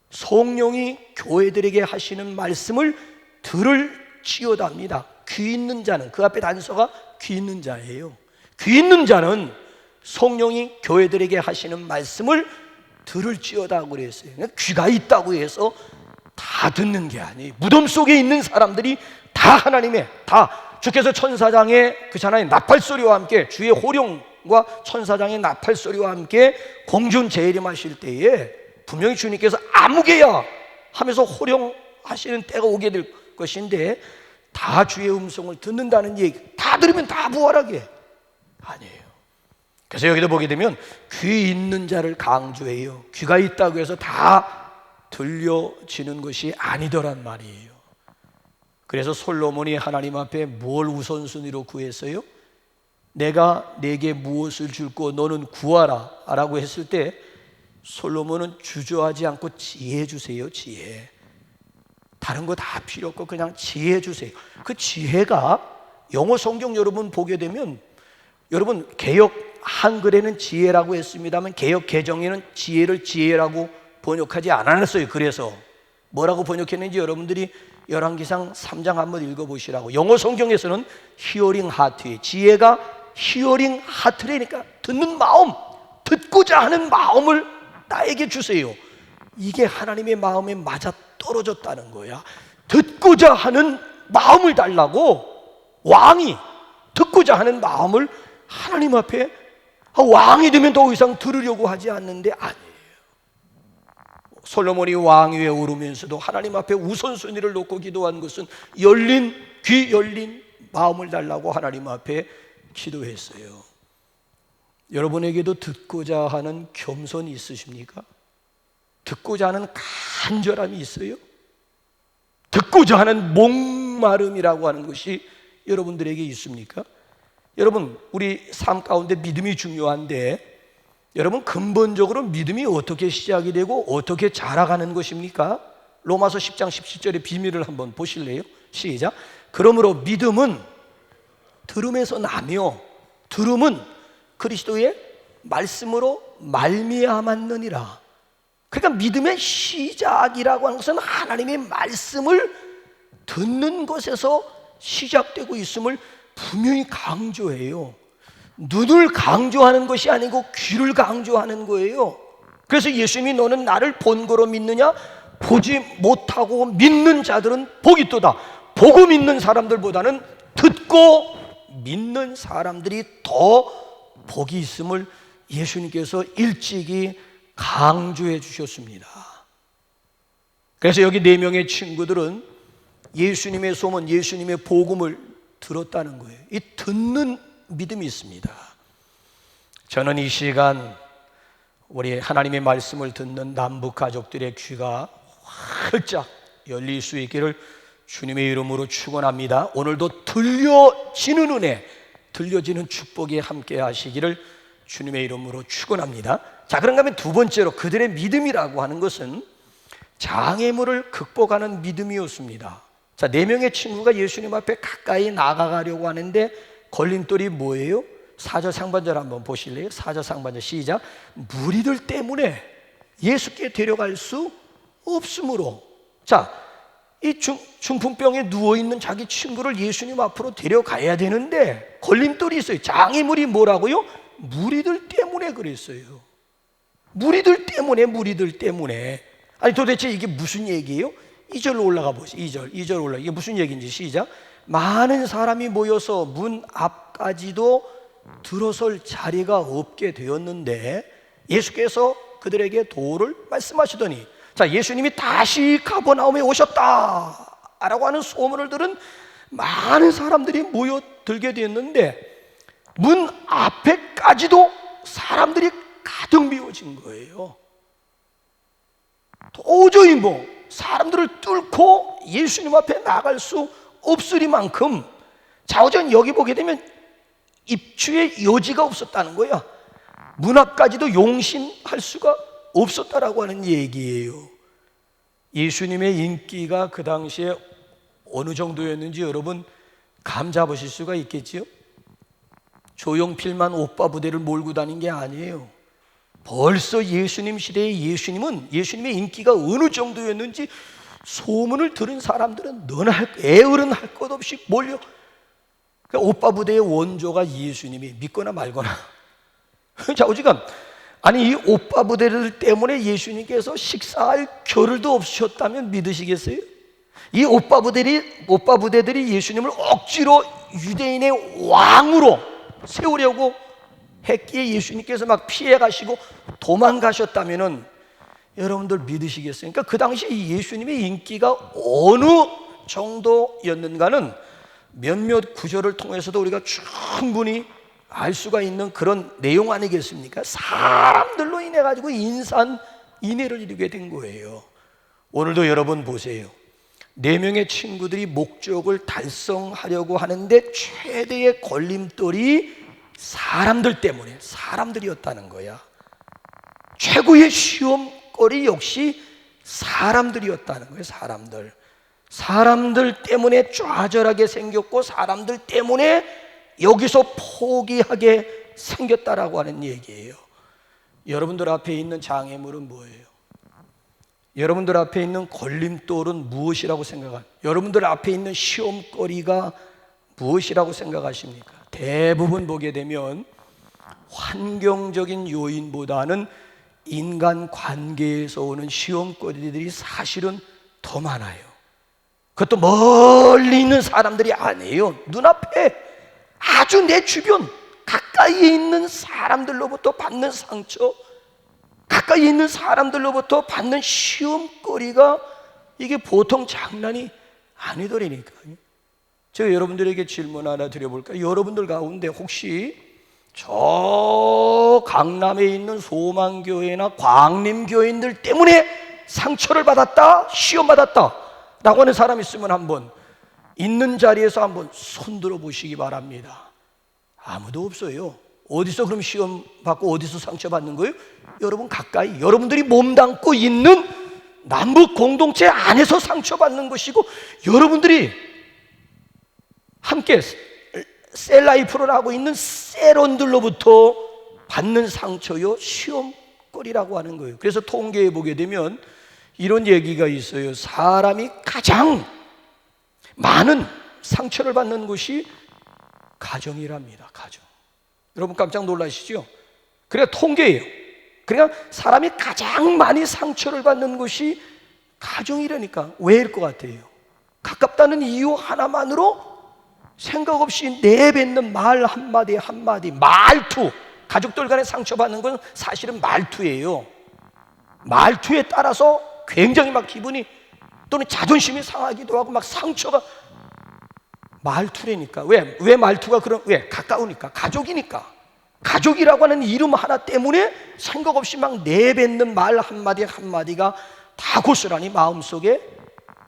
성령이 교회들에게 하시는 말씀을 들을지어다입니다. 귀 있는 자는, 그 앞에 단서가 귀 있는 자예요. 귀 있는 자는 성령이 교회들에게 하시는 말씀을 들을지어다 그랬어요. 귀가 있다고 해서 다 듣는 게 아니에요. 무덤 속에 있는 사람들이 다 하나님의, 다 주께서 천사장의 그 하나의 나팔소리와 함께, 주의 호령과 천사장의 나팔소리와 함께 공중 재림하실 때에 분명히 주님께서 아무개야 하면서 호령하시는 때가 오게 될 것인데, 다 주의 음성을 듣는다는 얘기, 다 들으면 다 부활하게 아니에요. 그래서 여기도 보게 되면 귀 있는 자를 강조해요. 귀가 있다고 해서 다 들려지는 것이 아니더란 말이에요. 그래서 솔로몬이 하나님 앞에 뭘 우선순위로 구했어요? 내가 내게 무엇을 줄고 너는 구하라 라고 했을 때 솔로몬은 주저하지 않고 지혜 주세요. 지혜. 다른 거 다 필요 없고 그냥 지혜 주세요. 그 지혜가 영어 성경 여러분 보게 되면, 여러분 개역 한글에는 지혜라고 했습니다만 개역 개정에는 지혜를 지혜라고 번역하지 않았어요. 그래서 뭐라고 번역했는지 여러분들이 열왕기상 3장 한번 읽어보시라고. 영어 성경에서는 히어링 하트에, 지혜가 히어링 하트라니까 듣는 마음, 듣고자 하는 마음을 나에게 주세요. 이게 하나님의 마음에 맞아 떨어졌다는 거야. 듣고자 하는 마음을 달라고. 왕이 듣고자 하는 마음을 하나님 앞에, 왕이 되면 더 이상 들으려고 하지 않는데 아니에요. 솔로몬이 왕위에 오르면서도 하나님 앞에 우선순위를 놓고 기도한 것은 열린 귀, 열린 마음을 달라고 하나님 앞에 기도했어요. 여러분에게도 듣고자 하는 겸손이 있으십니까? 듣고자 하는 간절함이 있어요? 듣고자 하는 목마름이라고 하는 것이 여러분들에게 있습니까? 여러분, 우리 삶 가운데 믿음이 중요한데, 여러분 근본적으로 믿음이 어떻게 시작이 되고 어떻게 자라가는 것입니까? 로마서 10장 17절의 비밀을 한번 보실래요? 시작. 그러므로 믿음은 들음에서 나며 들음은 그리스도의 말씀으로 말미암았느니라. 그러니까 믿음의 시작이라고 하는 것은 하나님의 말씀을 듣는 것에서 시작되고 있음을 분명히 강조해요. 눈을 강조하는 것이 아니고 귀를 강조하는 거예요. 그래서 예수님이 너는 나를 본거로 믿느냐? 보지 못하고 믿는 자들은 복이 있도다. 보고 믿는 사람들보다는 듣고 믿는 사람들이 더 복이 있음을 예수님께서 일찍이 강조해 주셨습니다. 그래서 여기 4명의 친구들은 예수님의 소문, 예수님의 복음을 들었다는 거예요. 이 듣는 믿음이 있습니다. 저는 이 시간 우리 하나님의 말씀을 듣는 남북 가족들의 귀가 활짝 열릴 수 있기를 주님의 이름으로 축원합니다. 오늘도 들려지는 은혜, 들려지는 축복에 함께 하시기를 주님의 이름으로 축원합니다. 자, 그런가 하면 두 번째로 그들의 믿음이라고 하는 것은 장애물을 극복하는 믿음이었습니다. 자, 4명의 친구가 예수님 앞에 가까이 나가가려고 하는데 걸림돌이 뭐예요? 4절 상반절 한번 보실래요? 4절 상반절 시작. 무리들 때문에 예수께 데려갈 수 없으므로. 자, 이 중풍병에 누워있는 자기 친구를 예수님 앞으로 데려가야 되는데 걸림돌이 있어요. 장애물이 뭐라고요? 무리들 때문에 그랬어요. 무리들 때문에. 아니 도대체 이게 무슨 얘기예요? 2절로 올라가 보세요. 2절 올라. 이게 무슨 얘기인지 시작. 많은 사람이 모여서 문 앞까지도 들어설 자리가 없게 되었는데 예수께서 그들에게 도를 말씀하시더니, 자, 예수님이 다시 가버나움에 오셨다 라고 하는 소문을 들은 많은 사람들이 모여들게 되었는데 문 앞에까지도 사람들이 가득 메워진 거예요. 도저히 사람들을 뚫고 예수님 앞에 나갈 수 없으리만큼 좌우전 여기 보게 되면 입추의 여지가 없었다는 거야. 문 앞까지도 용신할 수가 없었다라고 하는 얘기예요. 예수님의 인기가 그 당시에 어느 정도였는지 여러분 감 잡으실 수가 있겠지요? 조용필만 오빠 부대를 몰고 다닌 게 아니에요. 벌써 예수님 시대의 예수님의 인기가 어느 정도였는지 소문을 들은 사람들은 너나 애어른 할 것 없이 몰려. 그러니까 오빠 부대의 원조가 예수님이 믿거나 말거나. 자, 오지간 아니 이 오빠 부대들 때문에 예수님께서 식사할 겨를도 없으셨다면 믿으시겠어요? 이 오빠 부대들이 예수님을 억지로 유대인의 왕으로 세우려고 했기에 예수님께서 막 피해 가시고 도망가셨다면은 여러분들 믿으시겠어요? 그러니까 그 당시 예수님의 인기가 어느 정도였는가는 몇몇 구절을 통해서도 우리가 충분히 알 수가 있는 그런 내용 아니겠습니까? 사람들로 인해 가지고 인산인해를 이루게 된 거예요. 오늘도 여러분 보세요. 4명의 친구들이 목적을 달성하려고 하는데 최대의 걸림돌이 사람들이었다는 거야. 최고의 시험거리 역시 사람들이었다는 거예요. 사람들 때문에 좌절하게 생겼고 사람들 때문에 여기서 포기하게 생겼다라고 하는 얘기예요. 여러분들 앞에 있는 장애물은 뭐예요? 여러분들 앞에 있는 걸림돌은 무엇이라고 생각합니까? 여러분들 앞에 있는 시험거리가 무엇이라고 생각하십니까? 대부분 보게 되면 환경적인 요인보다는 인간 관계에서 오는 시험거리들이 사실은 더 많아요. 그것도 멀리 있는 사람들이 아니에요. 눈앞에 아주 내 주변 가까이에 있는 사람들로부터 받는 상처, 가까이 있는 사람들로부터 받는 시험거리가 이게 보통 장난이 아니더라니까요. 제가 여러분들에게 질문 하나 드려볼까요? 여러분들 가운데 혹시 저 강남에 있는 소망교회나 광림교인들 때문에 상처를 받았다, 시험받았다 라고 하는 사람 있으면 한번 있는 자리에서 한번 손들어 보시기 바랍니다. 아무도 없어요. 어디서 그럼 시험 받고 어디서 상처 받는 거예요? 여러분 가까이 여러분들이 몸담고 있는 남북 공동체 안에서 상처 받는 것이고 여러분들이 함께 셀라이프를 하고 있는 세론들로부터 받는 상처요 시험거리라고 하는 거예요. 그래서 통계에 보게 되면 이런 얘기가 있어요. 사람이 가장 많은 상처를 받는 곳이 가정이랍니다. 가정. 여러분 깜짝 놀라시죠? 그러니까 통계예요. 그러니까 사람이 가장 많이 상처를 받는 곳이 가정이라니까. 왜일 것 같아요? 가깝다는 이유 하나만으로 생각 없이 내뱉는 말 한마디 한마디, 말투. 가족들 간에 상처받는 건 사실은 말투예요. 말투에 따라서 굉장히 막 기분이 또는 자존심이 상하기도 하고 막 상처가 말투라니까. 왜 말투가 왜? 가까우니까. 가족이니까. 가족이라고 하는 이름 하나 때문에 생각 없이 막 내뱉는 말 한마디 한마디가 다 고스란히 마음속에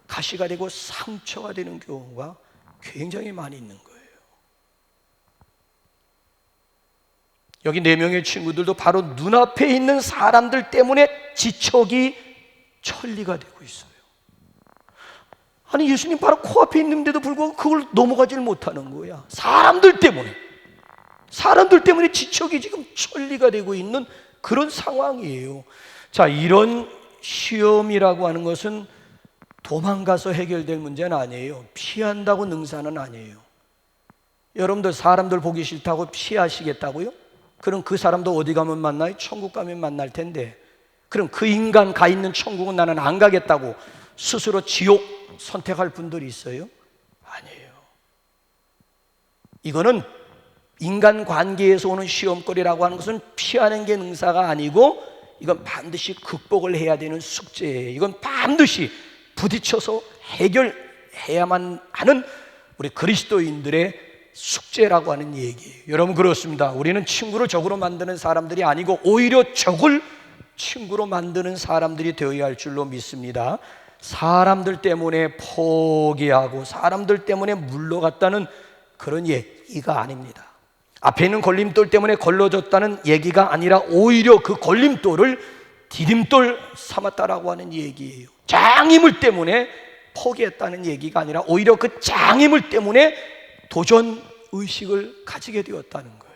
가시가 되고 상처가 되는 경우가 굉장히 많이 있는 거예요. 여기 4명의 친구들도 바로 눈앞에 있는 사람들 때문에 지척이 천리가 되고 있어요. 아니 예수님 바로 코앞에 있는데도 불구하고 그걸 넘어가질 못하는 거야. 사람들 때문에 지척이 지금 천리가 되고 있는 그런 상황이에요. 자, 이런 시험이라고 하는 것은 도망가서 해결될 문제는 아니에요. 피한다고 능사는 아니에요. 여러분들 사람들 보기 싫다고 피하시겠다고요? 그럼 그 사람도 어디 가면 만나요? 천국 가면 만날 텐데, 그럼 그 인간 가 있는 천국은 나는 안 가겠다고 스스로 지옥 선택할 분들이 있어요? 아니에요. 이거는 인간 관계에서 오는 시험거리라고 하는 것은 피하는 게 능사가 아니고 이건 반드시 극복을 해야 되는 숙제예요. 이건 반드시 부딪혀서 해결해야만 하는 우리 그리스도인들의 숙제라고 하는 얘기예요. 여러분 그렇습니다. 우리는 친구를 적으로 만드는 사람들이 아니고 오히려 적을 친구로 만드는 사람들이 되어야 할 줄로 믿습니다. 사람들 때문에 포기하고 사람들 때문에 물러갔다는 그런 얘기가 아닙니다. 앞에 있는 걸림돌 때문에 걸러졌다는 얘기가 아니라 오히려 그 걸림돌을 디딤돌 삼았다라고 하는 얘기예요. 장애물 때문에 포기했다는 얘기가 아니라 오히려 그 장애물 때문에 도전 의식을 가지게 되었다는 거예요.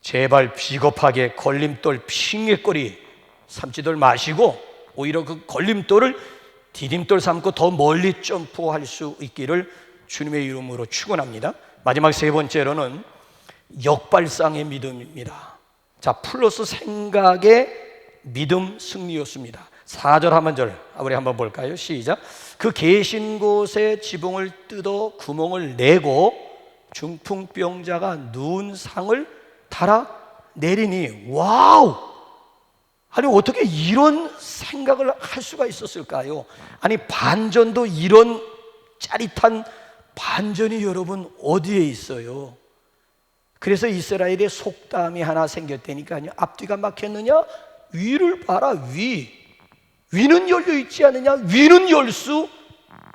제발 비겁하게 걸림돌 핑계거리 삼지들 마시고 오히려 그 걸림돌을 디딤돌 삼고 더 멀리 점프할 수 있기를 주님의 이름으로 축원합니다. 마지막 세 번째로는 역발상의 믿음입니다. 자, 플러스 생각의 믿음 승리였습니다. 4절 하반절 우리 한번 볼까요? 시작. 그 계신 곳에 지붕을 뜯어 구멍을 내고 중풍병자가 누운 상을 달아 내리니, 와우! 아니 어떻게 이런 생각을 할 수가 있었을까요? 아니 반전도 이런 짜릿한 반전이 여러분 어디에 있어요? 그래서 이스라엘에 속담이 하나 생겼다니까요. 앞뒤가 막혔느냐? 위를 봐라. 위는 열려 있지 않느냐? 위는 열 수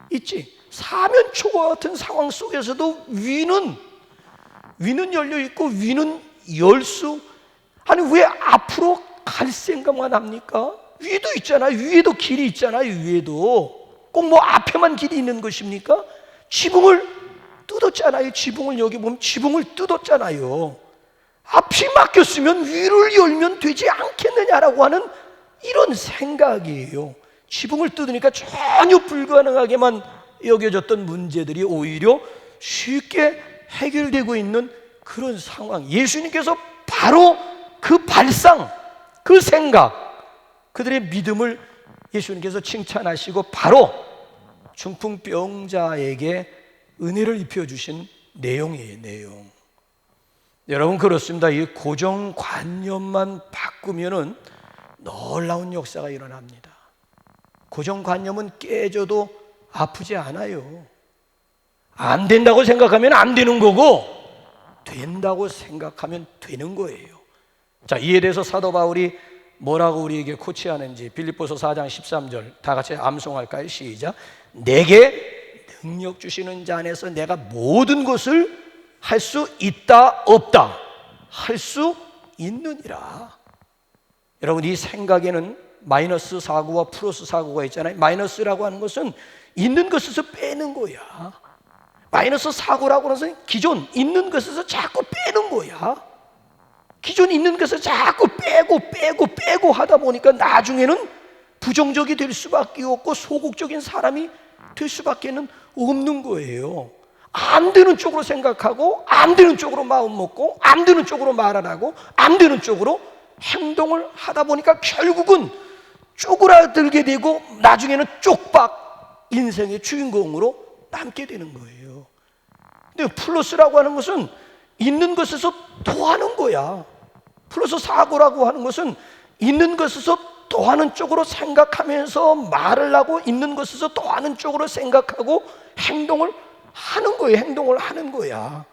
있지. 사면초과 같은 상황 속에서도 위는 열려 있고 위는 열 수. 아니 왜 앞으로 갈 생각만 합니까? 위도 있잖아요. 위에도 길이 있잖아요. 위에도 꼭 뭐 앞에만 길이 있는 것입니까? 지붕을 뜯었잖아요. 지붕을 여기 보면 지붕을 뜯었잖아요. 앞이 막혔으면 위를 열면 되지 않겠느냐라고 하는 이런 생각이에요. 지붕을 뜯으니까 전혀 불가능하게만 여겨졌던 문제들이 오히려 쉽게 해결되고 있는 그런 상황. 예수님께서 바로 그 발상, 그 생각, 그들의 믿음을 예수님께서 칭찬하시고 바로 중풍병자에게 은혜를 입혀주신 내용이에요. 내용. 여러분 그렇습니다. 이 고정관념만 바꾸면은 놀라운 역사가 일어납니다. 고정관념은 깨져도 아프지 않아요. 안 된다고 생각하면 안 되는 거고 된다고 생각하면 되는 거예요. 자, 이에 대해서 사도 바울이 뭐라고 우리에게 코치하는지 빌립보서 4장 13절 다 같이 암송할까요? 시작. 내게 능력 주시는 자 안에서 내가 모든 것을 할 수 있다 없다 할 수 있느니라. 여러분 이 생각에는 마이너스 사고와 플러스 사고가 있잖아요. 마이너스라고 하는 것은 있는 것에서 빼는 거야. 마이너스 사고라고 하는 것은 기존 있는 것에서 자꾸 빼는 거야. 기존 있는 것을 자꾸 빼고 하다 보니까 나중에는 부정적이 될 수밖에 없고 소극적인 사람이 될 수밖에 없는 거예요. 안 되는 쪽으로 생각하고 안 되는 쪽으로 마음 먹고 안 되는 쪽으로 말 안 하고 안 되는 쪽으로 행동을 하다 보니까 결국은 쪼그라들게 되고 나중에는 쪽박 인생의 주인공으로 남게 되는 거예요. 근데 플러스라고 하는 것은 있는 것에서 더하는 거야. 플러스 사고라고 하는 것은 있는 것에서 더하는 쪽으로 생각하면서 말을 하고 있는 것에서 더하는 쪽으로 생각하고 행동을 하는 거예요. 행동을 하는 거야.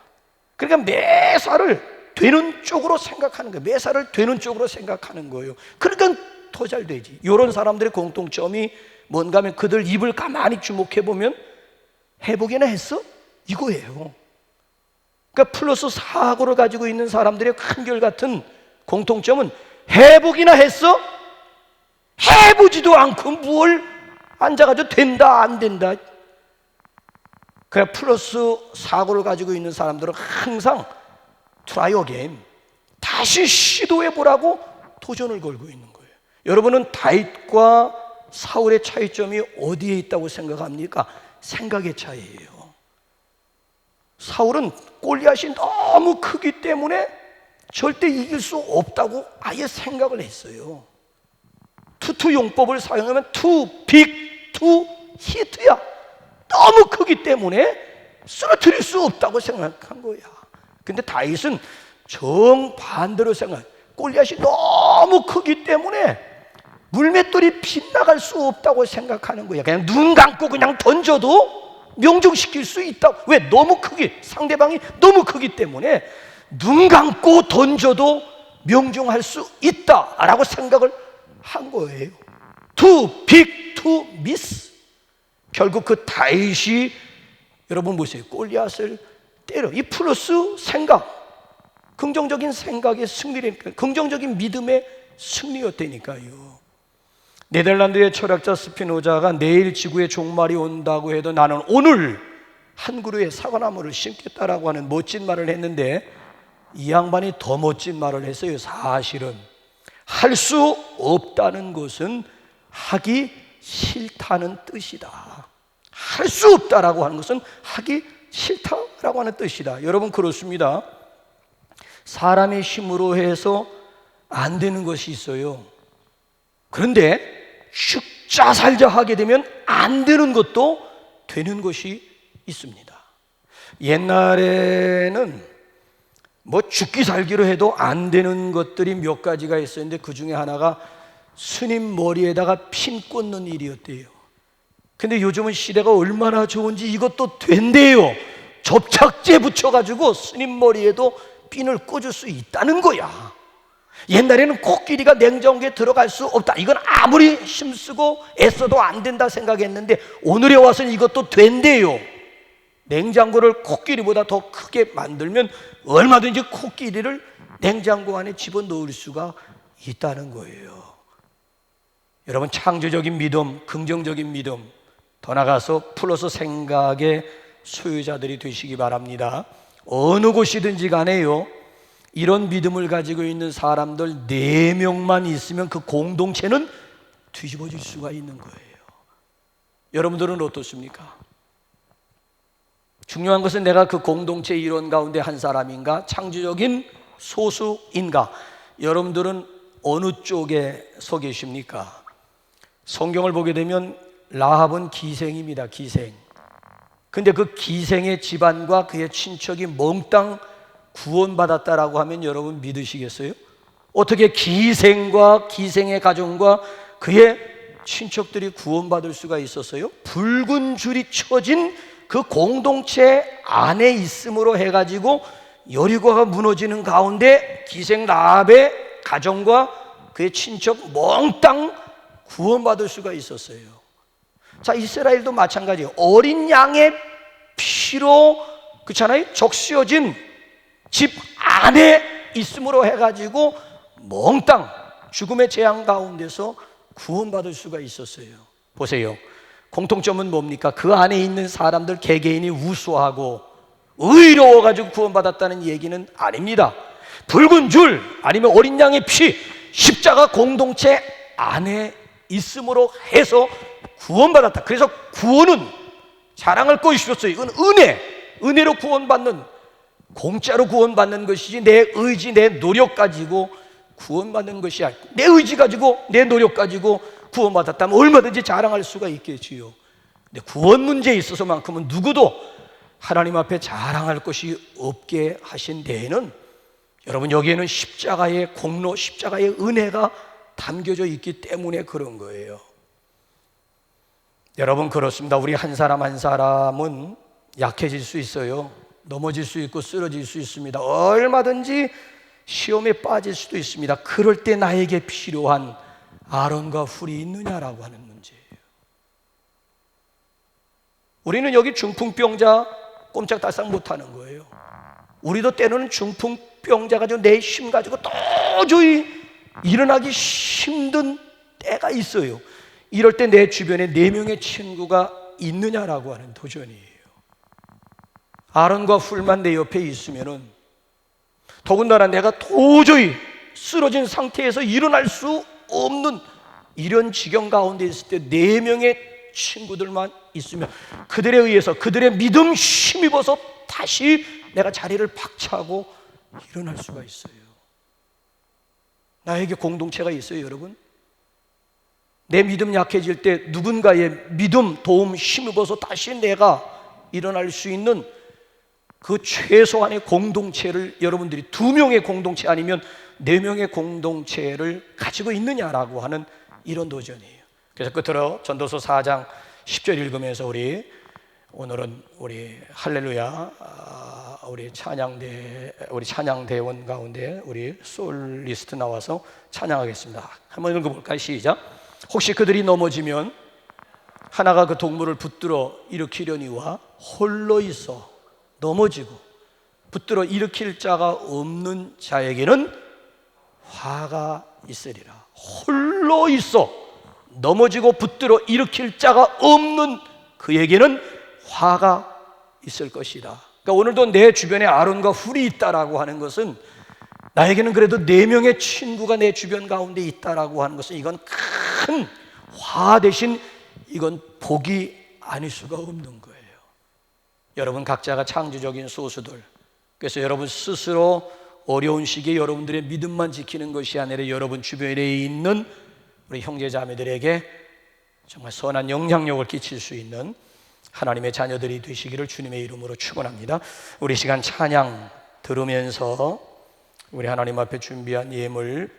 그러니까 매사를 되는 쪽으로 생각하는 거예요. 매사를 되는 쪽으로 생각하는 거예요. 그러니까 더 잘 되지. 이런 사람들의 공통점이 뭔가 하면 그들 입을 가만히 주목해 보면 해보기나 했어? 이거예요. 그러니까 플러스 사고를 가지고 있는 사람들의 한결같은 공통점은 해보기나 했어? 해보지도 않고 뭘 앉아가지고 된다 안 된다. 그래 플러스 사고를 가지고 있는 사람들은 항상 try again, 다시 시도해보라고 도전을 걸고 있는 거예요. 여러분은 다윗과 사울의 차이점이 어디에 있다고 생각합니까? 생각의 차이예요. 사울은 골리앗이 너무 크기 때문에 절대 이길 수 없다고 아예 생각을 했어요. 투투 용법을 사용하면 too big to hit야. 너무 크기 때문에 쓰러뜨릴 수 없다고 생각한 거야. 근데 다윗은 정반대로 생각해. 골리앗이 너무 크기 때문에 물맷돌이 빗나갈 수 없다고 생각하는 거야. 그냥 눈 감고 그냥 던져도 명중시킬 수 있다. 왜? 너무 크기, 상대방이 너무 크기 때문에 눈 감고 던져도 명중할 수 있다라고 생각을 한 거예요. Too big to miss. 결국 그 다윗이 여러분 보세요. 골리앗을 때려. 이 플러스 생각, 긍정적인 생각의 승리니까, 긍정적인 믿음의 승리였다니까요. 네덜란드의 철학자 스피노자가 내일 지구의 종말이 온다고 해도 나는 오늘 한 그루의 사과나무를 심겠다라고 하는 멋진 말을 했는데 이 양반이 더 멋진 말을 했어요. 사실은 할 수 없다는 것은 하기 싫다는 뜻이다. 할 수 없다라고 하는 것은 하기 싫다라고 하는 뜻이다. 여러분 그렇습니다. 사람의 힘으로 해서 안 되는 것이 있어요. 그런데 죽자 살자 하게 되면 안 되는 것도 되는 것이 있습니다. 옛날에는 뭐 죽기 살기로 해도 안 되는 것들이 몇 가지가 있었는데 그 중에 하나가 스님 머리에다가 핀 꽂는 일이었대요. 근데 요즘은 시대가 얼마나 좋은지 이것도 된대요. 접착제 붙여가지고 스님 머리에도 핀을 꽂을 수 있다는 거야. 옛날에는 코끼리가 냉장고에 들어갈 수 없다. 이건 아무리 힘쓰고 애써도 안 된다 생각했는데 오늘에 와서는 이것도 된대요. 냉장고를 코끼리보다 더 크게 만들면 얼마든지 코끼리를 냉장고 안에 집어넣을 수가 있다는 거예요. 여러분 창조적인 믿음, 긍정적인 믿음, 더 나아가서 플러스 생각의 소유자들이 되시기 바랍니다. 어느 곳이든지 간에요, 이런 믿음을 가지고 있는 사람들 4명만 있으면 그 공동체는 뒤집어질 수가 있는 거예요. 여러분들은 어떻습니까? 중요한 것은 내가 그 공동체 일원 가운데 한 사람인가, 창조적인 소수인가? 여러분들은 어느 쪽에 서 계십니까? 성경을 보게 되면 라합은 기생입니다. 기생. 근데 그 기생의 집안과 그의 친척이 몽땅 구원받았다라고 하면 여러분 믿으시겠어요? 어떻게 기생과 기생의 가정과 그의 친척들이 구원받을 수가 있었어요? 붉은 줄이 쳐진 그 공동체 안에 있음으로 해가지고 여리고가 무너지는 가운데 기생 라합의 가정과 그의 친척 몽땅 구원받을 수가 있었어요. 자, 이스라엘도 마찬가지예요. 어린 양의 피로 그렇잖아요, 적시어진 집 안에 있음으로 해가지고 몽땅 죽음의 재앙 가운데서 구원받을 수가 있었어요. 보세요, 공통점은 뭡니까? 그 안에 있는 사람들 개개인이 우수하고 의로워가지고 구원받았다는 얘기는 아닙니다. 붉은 줄 아니면 어린 양의 피, 십자가 공동체 안에 있음으로 해서 구원받았다. 그래서 구원은 자랑할 것이 없어요. 이건 은혜로 구원받는, 공짜로 구원받는 것이지 내 의지, 내 노력 가지고 구원받는 것이 아니고, 내 의지 가지고 내 노력 가지고 구원받았다면 얼마든지 자랑할 수가 있겠지요. 근데 구원 문제에 있어서만큼은 누구도 하나님 앞에 자랑할 것이 없게 하신 데에는, 여러분, 여기에는 십자가의 공로, 십자가의 은혜가 담겨져 있기 때문에 그런 거예요. 여러분, 그렇습니다. 우리 한 사람 한 사람은 약해질 수 있어요. 넘어질 수 있고 쓰러질 수 있습니다. 얼마든지 시험에 빠질 수도 있습니다. 그럴 때 나에게 필요한 아론과 훌이 있느냐라고 하는 문제예요. 우리는 여기 중풍병자 꼼짝달싹 못하는 거예요. 우리도 때로는 중풍병자 가지고 내 힘 가지고 도저히 일어나기 힘든 때가 있어요. 이럴 때 내 주변에 4명의 친구가 있느냐라고 하는 도전이에요. 아론과 훌만 내 옆에 있으면은, 더군다나 내가 도저히 쓰러진 상태에서 일어날 수 없는 이런 지경 가운데 있을 때 4명의 친구들만 있으면 그들에 의해서, 그들의 믿음 힘입어서 다시 내가 자리를 박차고 일어날 수가 있어요. 나에게 공동체가 있어요, 여러분. 내 믿음 약해질 때 누군가의 믿음, 도움, 힘입어서 다시 내가 일어날 수 있는 그 최소한의 공동체를 여러분들이 2명의 공동체 아니면 4명의 공동체를 가지고 있느냐라고 하는 이런 도전이에요. 그래서 끝으로 전도서 4장 10절 읽으면서 오늘은 우리 할렐루야, 우리 찬양대원 가운데 우리 솔리스트 나와서 찬양하겠습니다. 한번 읽어볼까요? 시작. 혹시 그들이 넘어지면 하나가 그 동물을 붙들어 일으키려니와 홀로 있어 넘어지고 붙들어 일으킬 자가 없는 자에게는 화가 있으리라. 홀로 있어 넘어지고 붙들어 일으킬 자가 없는 그에게는 화가 있을 것이다. 그러니까 오늘도 내 주변에 아론과 훌이 있다라고 하는 것은, 나에게는 그래도 4명의 친구가 내 주변 가운데 있다라고 하는 것은, 이건 큰 화 대신 이건 복이 아닐 수가 없는 거예요. 여러분 각자가 창조적인 소수들, 그래서 여러분 스스로 어려운 시기에 여러분들의 믿음만 지키는 것이 아니라 여러분 주변에 있는 우리 형제자매들에게 정말 선한 영향력을 끼칠 수 있는 하나님의 자녀들이 되시기를 주님의 이름으로 축원합니다. 우리 시간 찬양 들으면서 우리 하나님 앞에 준비한 예물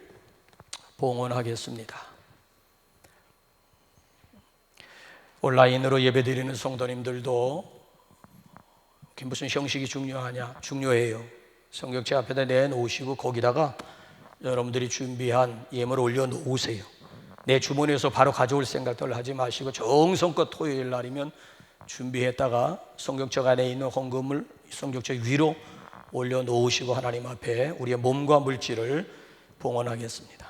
봉헌하겠습니다. 온라인으로 예배드리는 성도님들도 무슨 형식이 중요하냐? 중요해요. 성경책 앞에다 내놓으시고 거기다가 여러분들이 준비한 예물을 올려놓으세요. 내 주머니에서 바로 가져올 생각들 하지 마시고 정성껏 토요일 날이면 준비했다가 성경책 안에 있는 헌금을 성경책 위로 올려놓으시고 하나님 앞에 우리의 몸과 물질을 봉헌하겠습니다.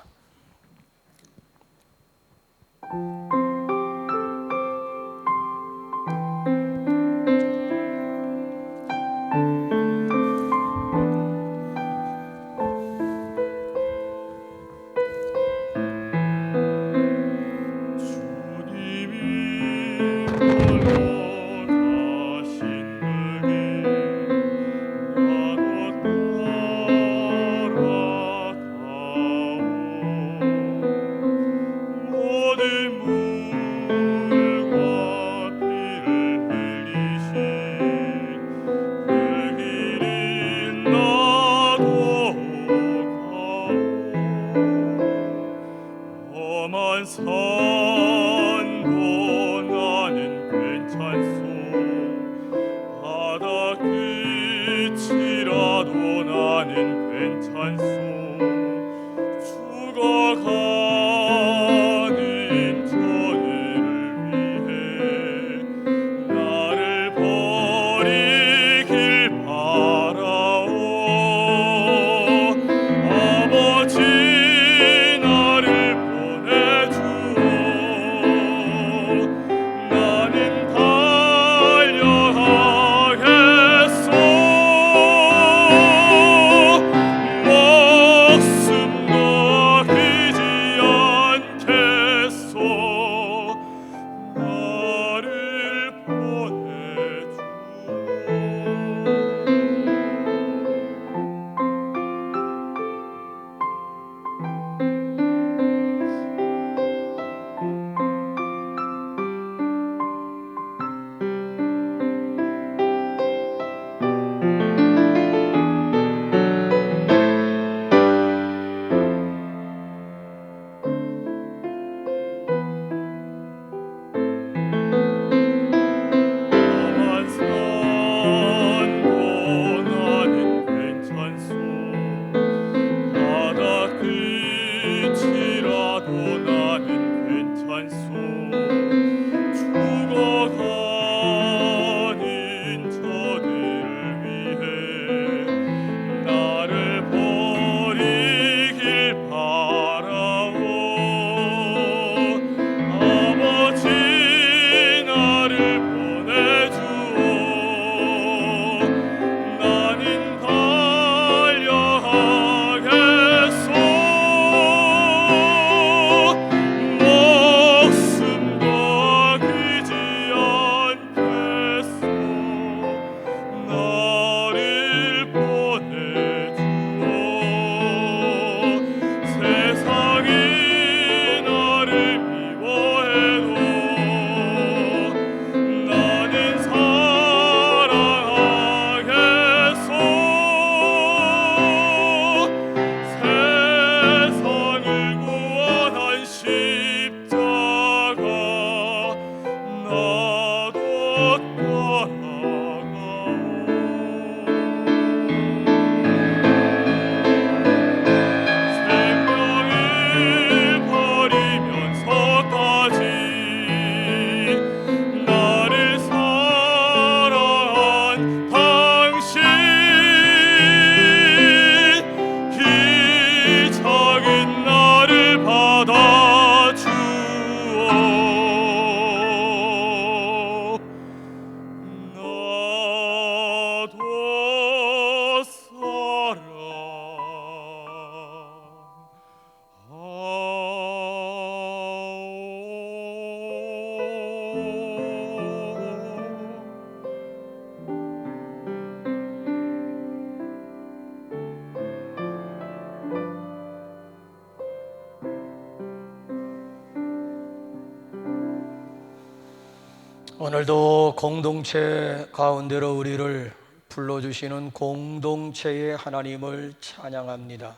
오늘도 공동체 가운데로 우리를 불러주시는 공동체의 하나님을 찬양합니다.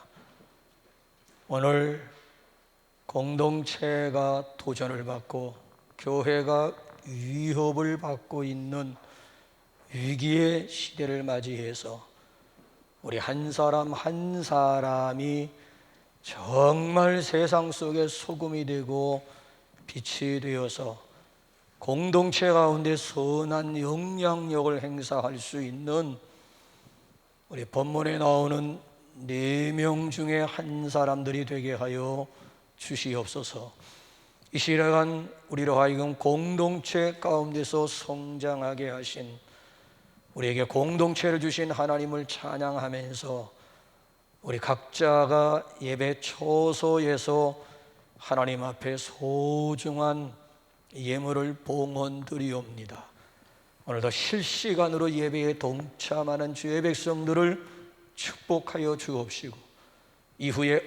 오늘 공동체가 도전을 받고 교회가 위협을 받고 있는 위기의 시대를 맞이해서 우리 한 사람 한 사람이 정말 세상 속에 소금이 되고 빛이 되어서 공동체 가운데 선한 영향력을 행사할 수 있는 우리 본문에 나오는 4명 중에 한 사람들이 되게 하여 주시옵소서. 이 시간 우리로 하여금 공동체 가운데서 성장하게 하신, 우리에게 공동체를 주신 하나님을 찬양하면서 우리 각자가 예배 초소에서 하나님 앞에 소중한 예물을 봉헌드리옵니다. 오늘도 실시간으로 예배에 동참하는 주의 백성들을 축복하여 주옵시고, 이후에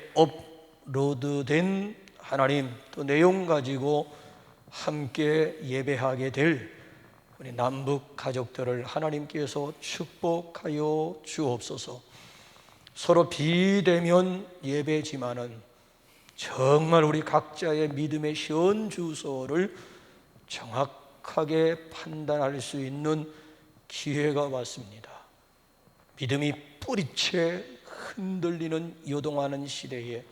업로드된 하나님 또 내용 가지고 함께 예배하게 될 우리 남북 가족들을 하나님께서 축복하여 주옵소서. 서로 비대면 예배지만은 정말 우리 각자의 믿음의 현 주소를 정확하게 판단할 수 있는 기회가 왔습니다. 믿음이 뿌리채 흔들리는 요동하는 시대에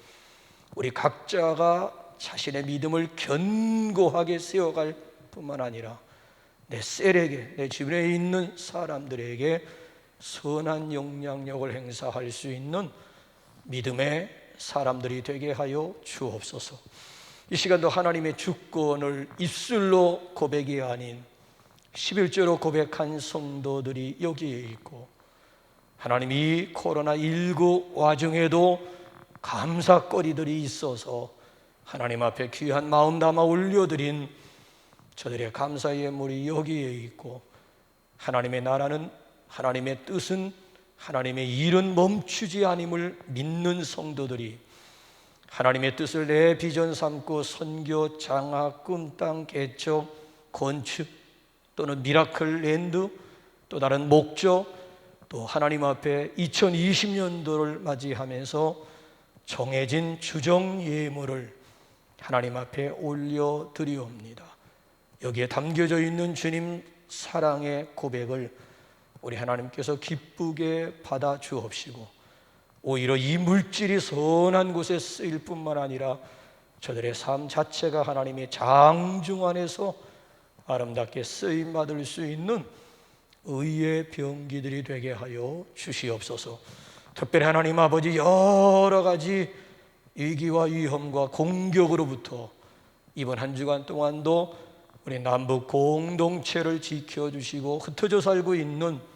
우리 각자가 자신의 믿음을 견고하게 세워갈 뿐만 아니라 내 셀에게, 내 주변에 있는 사람들에게 선한 영향력을 행사할 수 있는 믿음의 사람들이 되게 하여 주옵소서. 이 시간도 하나님의 주권을 입술로 고백이 아닌 11조로 고백한 성도들이 여기에 있고, 하나님 이 코로나19 와중에도 감사거리들이 있어서 하나님 앞에 귀한 마음 담아 올려드린 저들의 감사의 예물이 여기에 있고, 하나님의 나라는, 하나님의 뜻은, 하나님의 일은 멈추지 않음을 믿는 성도들이 하나님의 뜻을 내 비전 삼고 선교, 장학, 꿈땅, 개척, 건축 또는 미라클 랜드, 또 다른 목적, 또 하나님 앞에 2020년도를 맞이하면서 정해진 주정 예물을 하나님 앞에 올려드리옵니다. 여기에 담겨져 있는 주님 사랑의 고백을 우리 하나님께서 기쁘게 받아 주옵시고, 오히려 이 물질이 선한 곳에 쓰일 뿐만 아니라 저들의 삶 자체가 하나님의 장중 안에서 아름답게 쓰임받을 수 있는 의의 병기들이 되게 하여 주시옵소서. 특별히 하나님 아버지, 여러 가지 위기와 위험과 공격으로부터 이번 한 주간 동안도 우리 남북 공동체를 지켜주시고 흩어져 살고 있는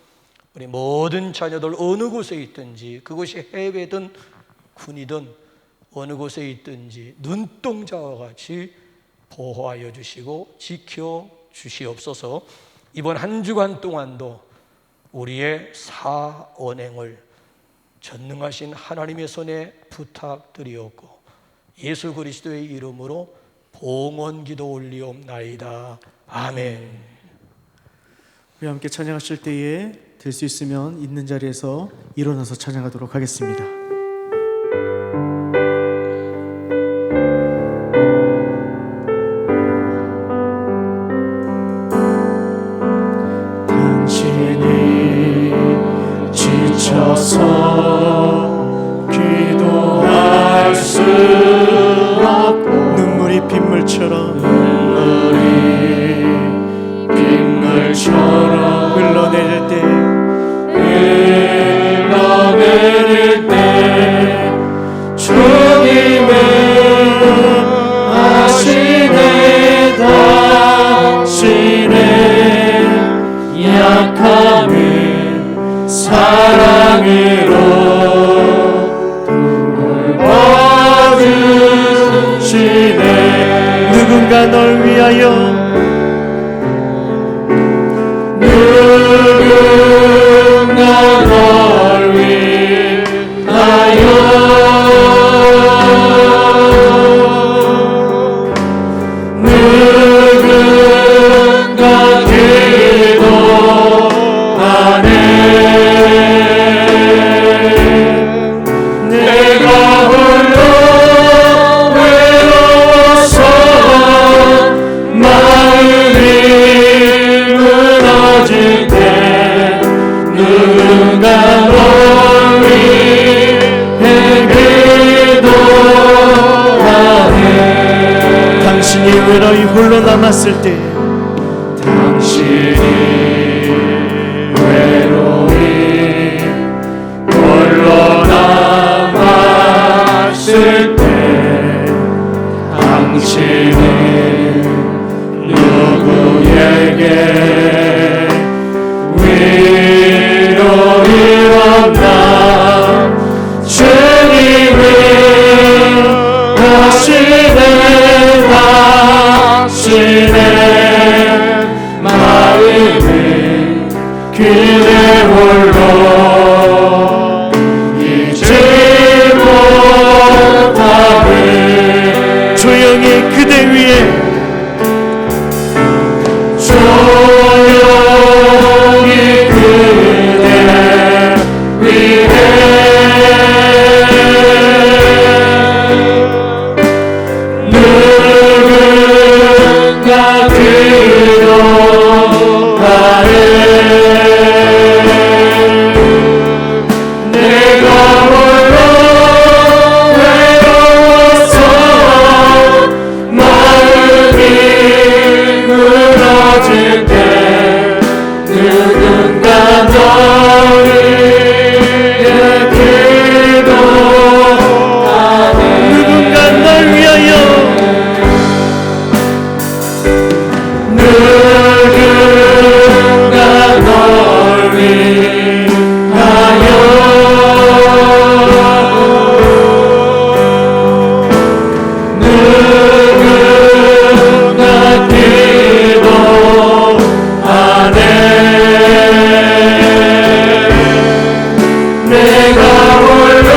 우리 모든 자녀들 어느 곳에 있든지, 그것이 해외든 군이든 어느 곳에 있든지 눈동자와 같이 보호하여 주시고 지켜 주시옵소서. 이번 한 주간 동안도 우리의 사언행을 전능하신 하나님의 손에 부탁드리옵고, 예수 그리스도의 이름으로 봉헌기도 올리옵나이다. 아멘. 우리 함께 찬양하실 때에 될 수 있으면 있는 자리에서 일어나서 찬양하도록 하겠습니다. 당신이 지쳐서 기도할 수 없고 눈물이 빗물처럼 흘러내릴 때 주님은 아시네 당신의 약함을 사랑으로 돌봐주시네. 누군가 널 위하여 누군가 널 위하여 누군가 남았을 때 당신이 외로이 홀로 남았을 때 당신은 누구에게 위로를 얻나 주님이 하시는 당신의 마음은 그대 홀로 잊지 못하네 조용히 그대 위에 조용히 그대 위에 누군가 기도하네 내가 홀로 외로워서 마음이 무너질 때 누군가 너를 기도하네 누군가 날 위하여 누군가 널 위하여 누군가 기도하네 내가 홀로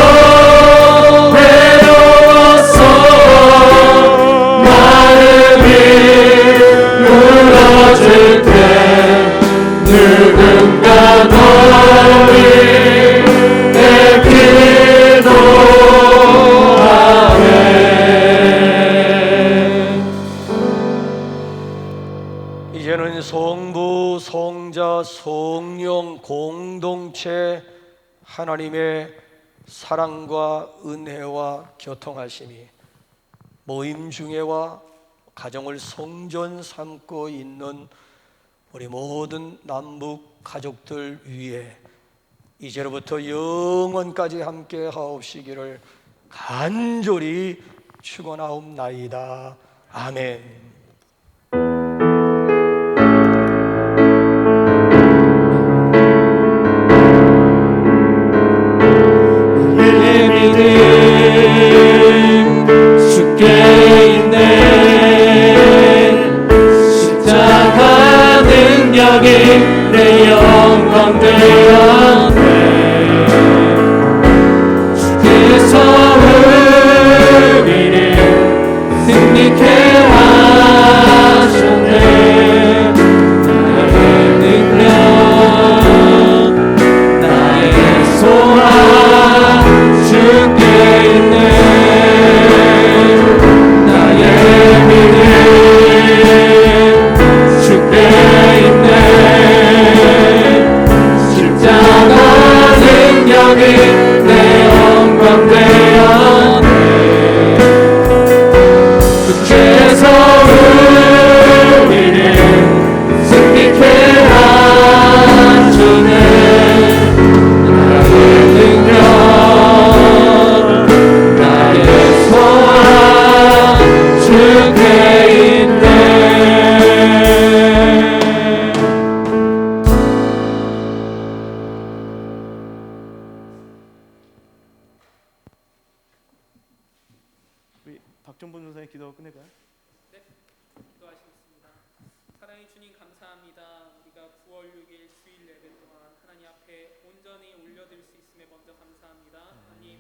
외로워서 마음이 무너질 때 누군가 너를 내 기도하네 이제는 성부, 성자, 성령 공동체 하나님의 사랑과 은혜와 교통하심이 모임 중에와 가정을 성전 삼고 있는 우리 모든 남북 가족들 위해 이제로부터 영원까지 함께 하옵시기를 간절히 축원하옵나이다. 아멘. 주께 있네 십자가 능력이 내 영광 되었네 주께서 우리를 승리케 하셨네 나의 능력 나의 소망 주께 있네 나의 믿음 주께 있네 십자가 능력이 내 영광 되었네 주께서 우리를 승리케 하시네 나의 능력 나의 소망 주께 있네 우리 박정본 전사의 기도 끝낼까요? 네, 기도하시겠습니다. 사랑의 주님 감사합니다. 우리가 9월 6일 주일 예배 동안 하나님 앞에 온전히 올려드릴 수 있음에 먼저 감사합니다. 하나님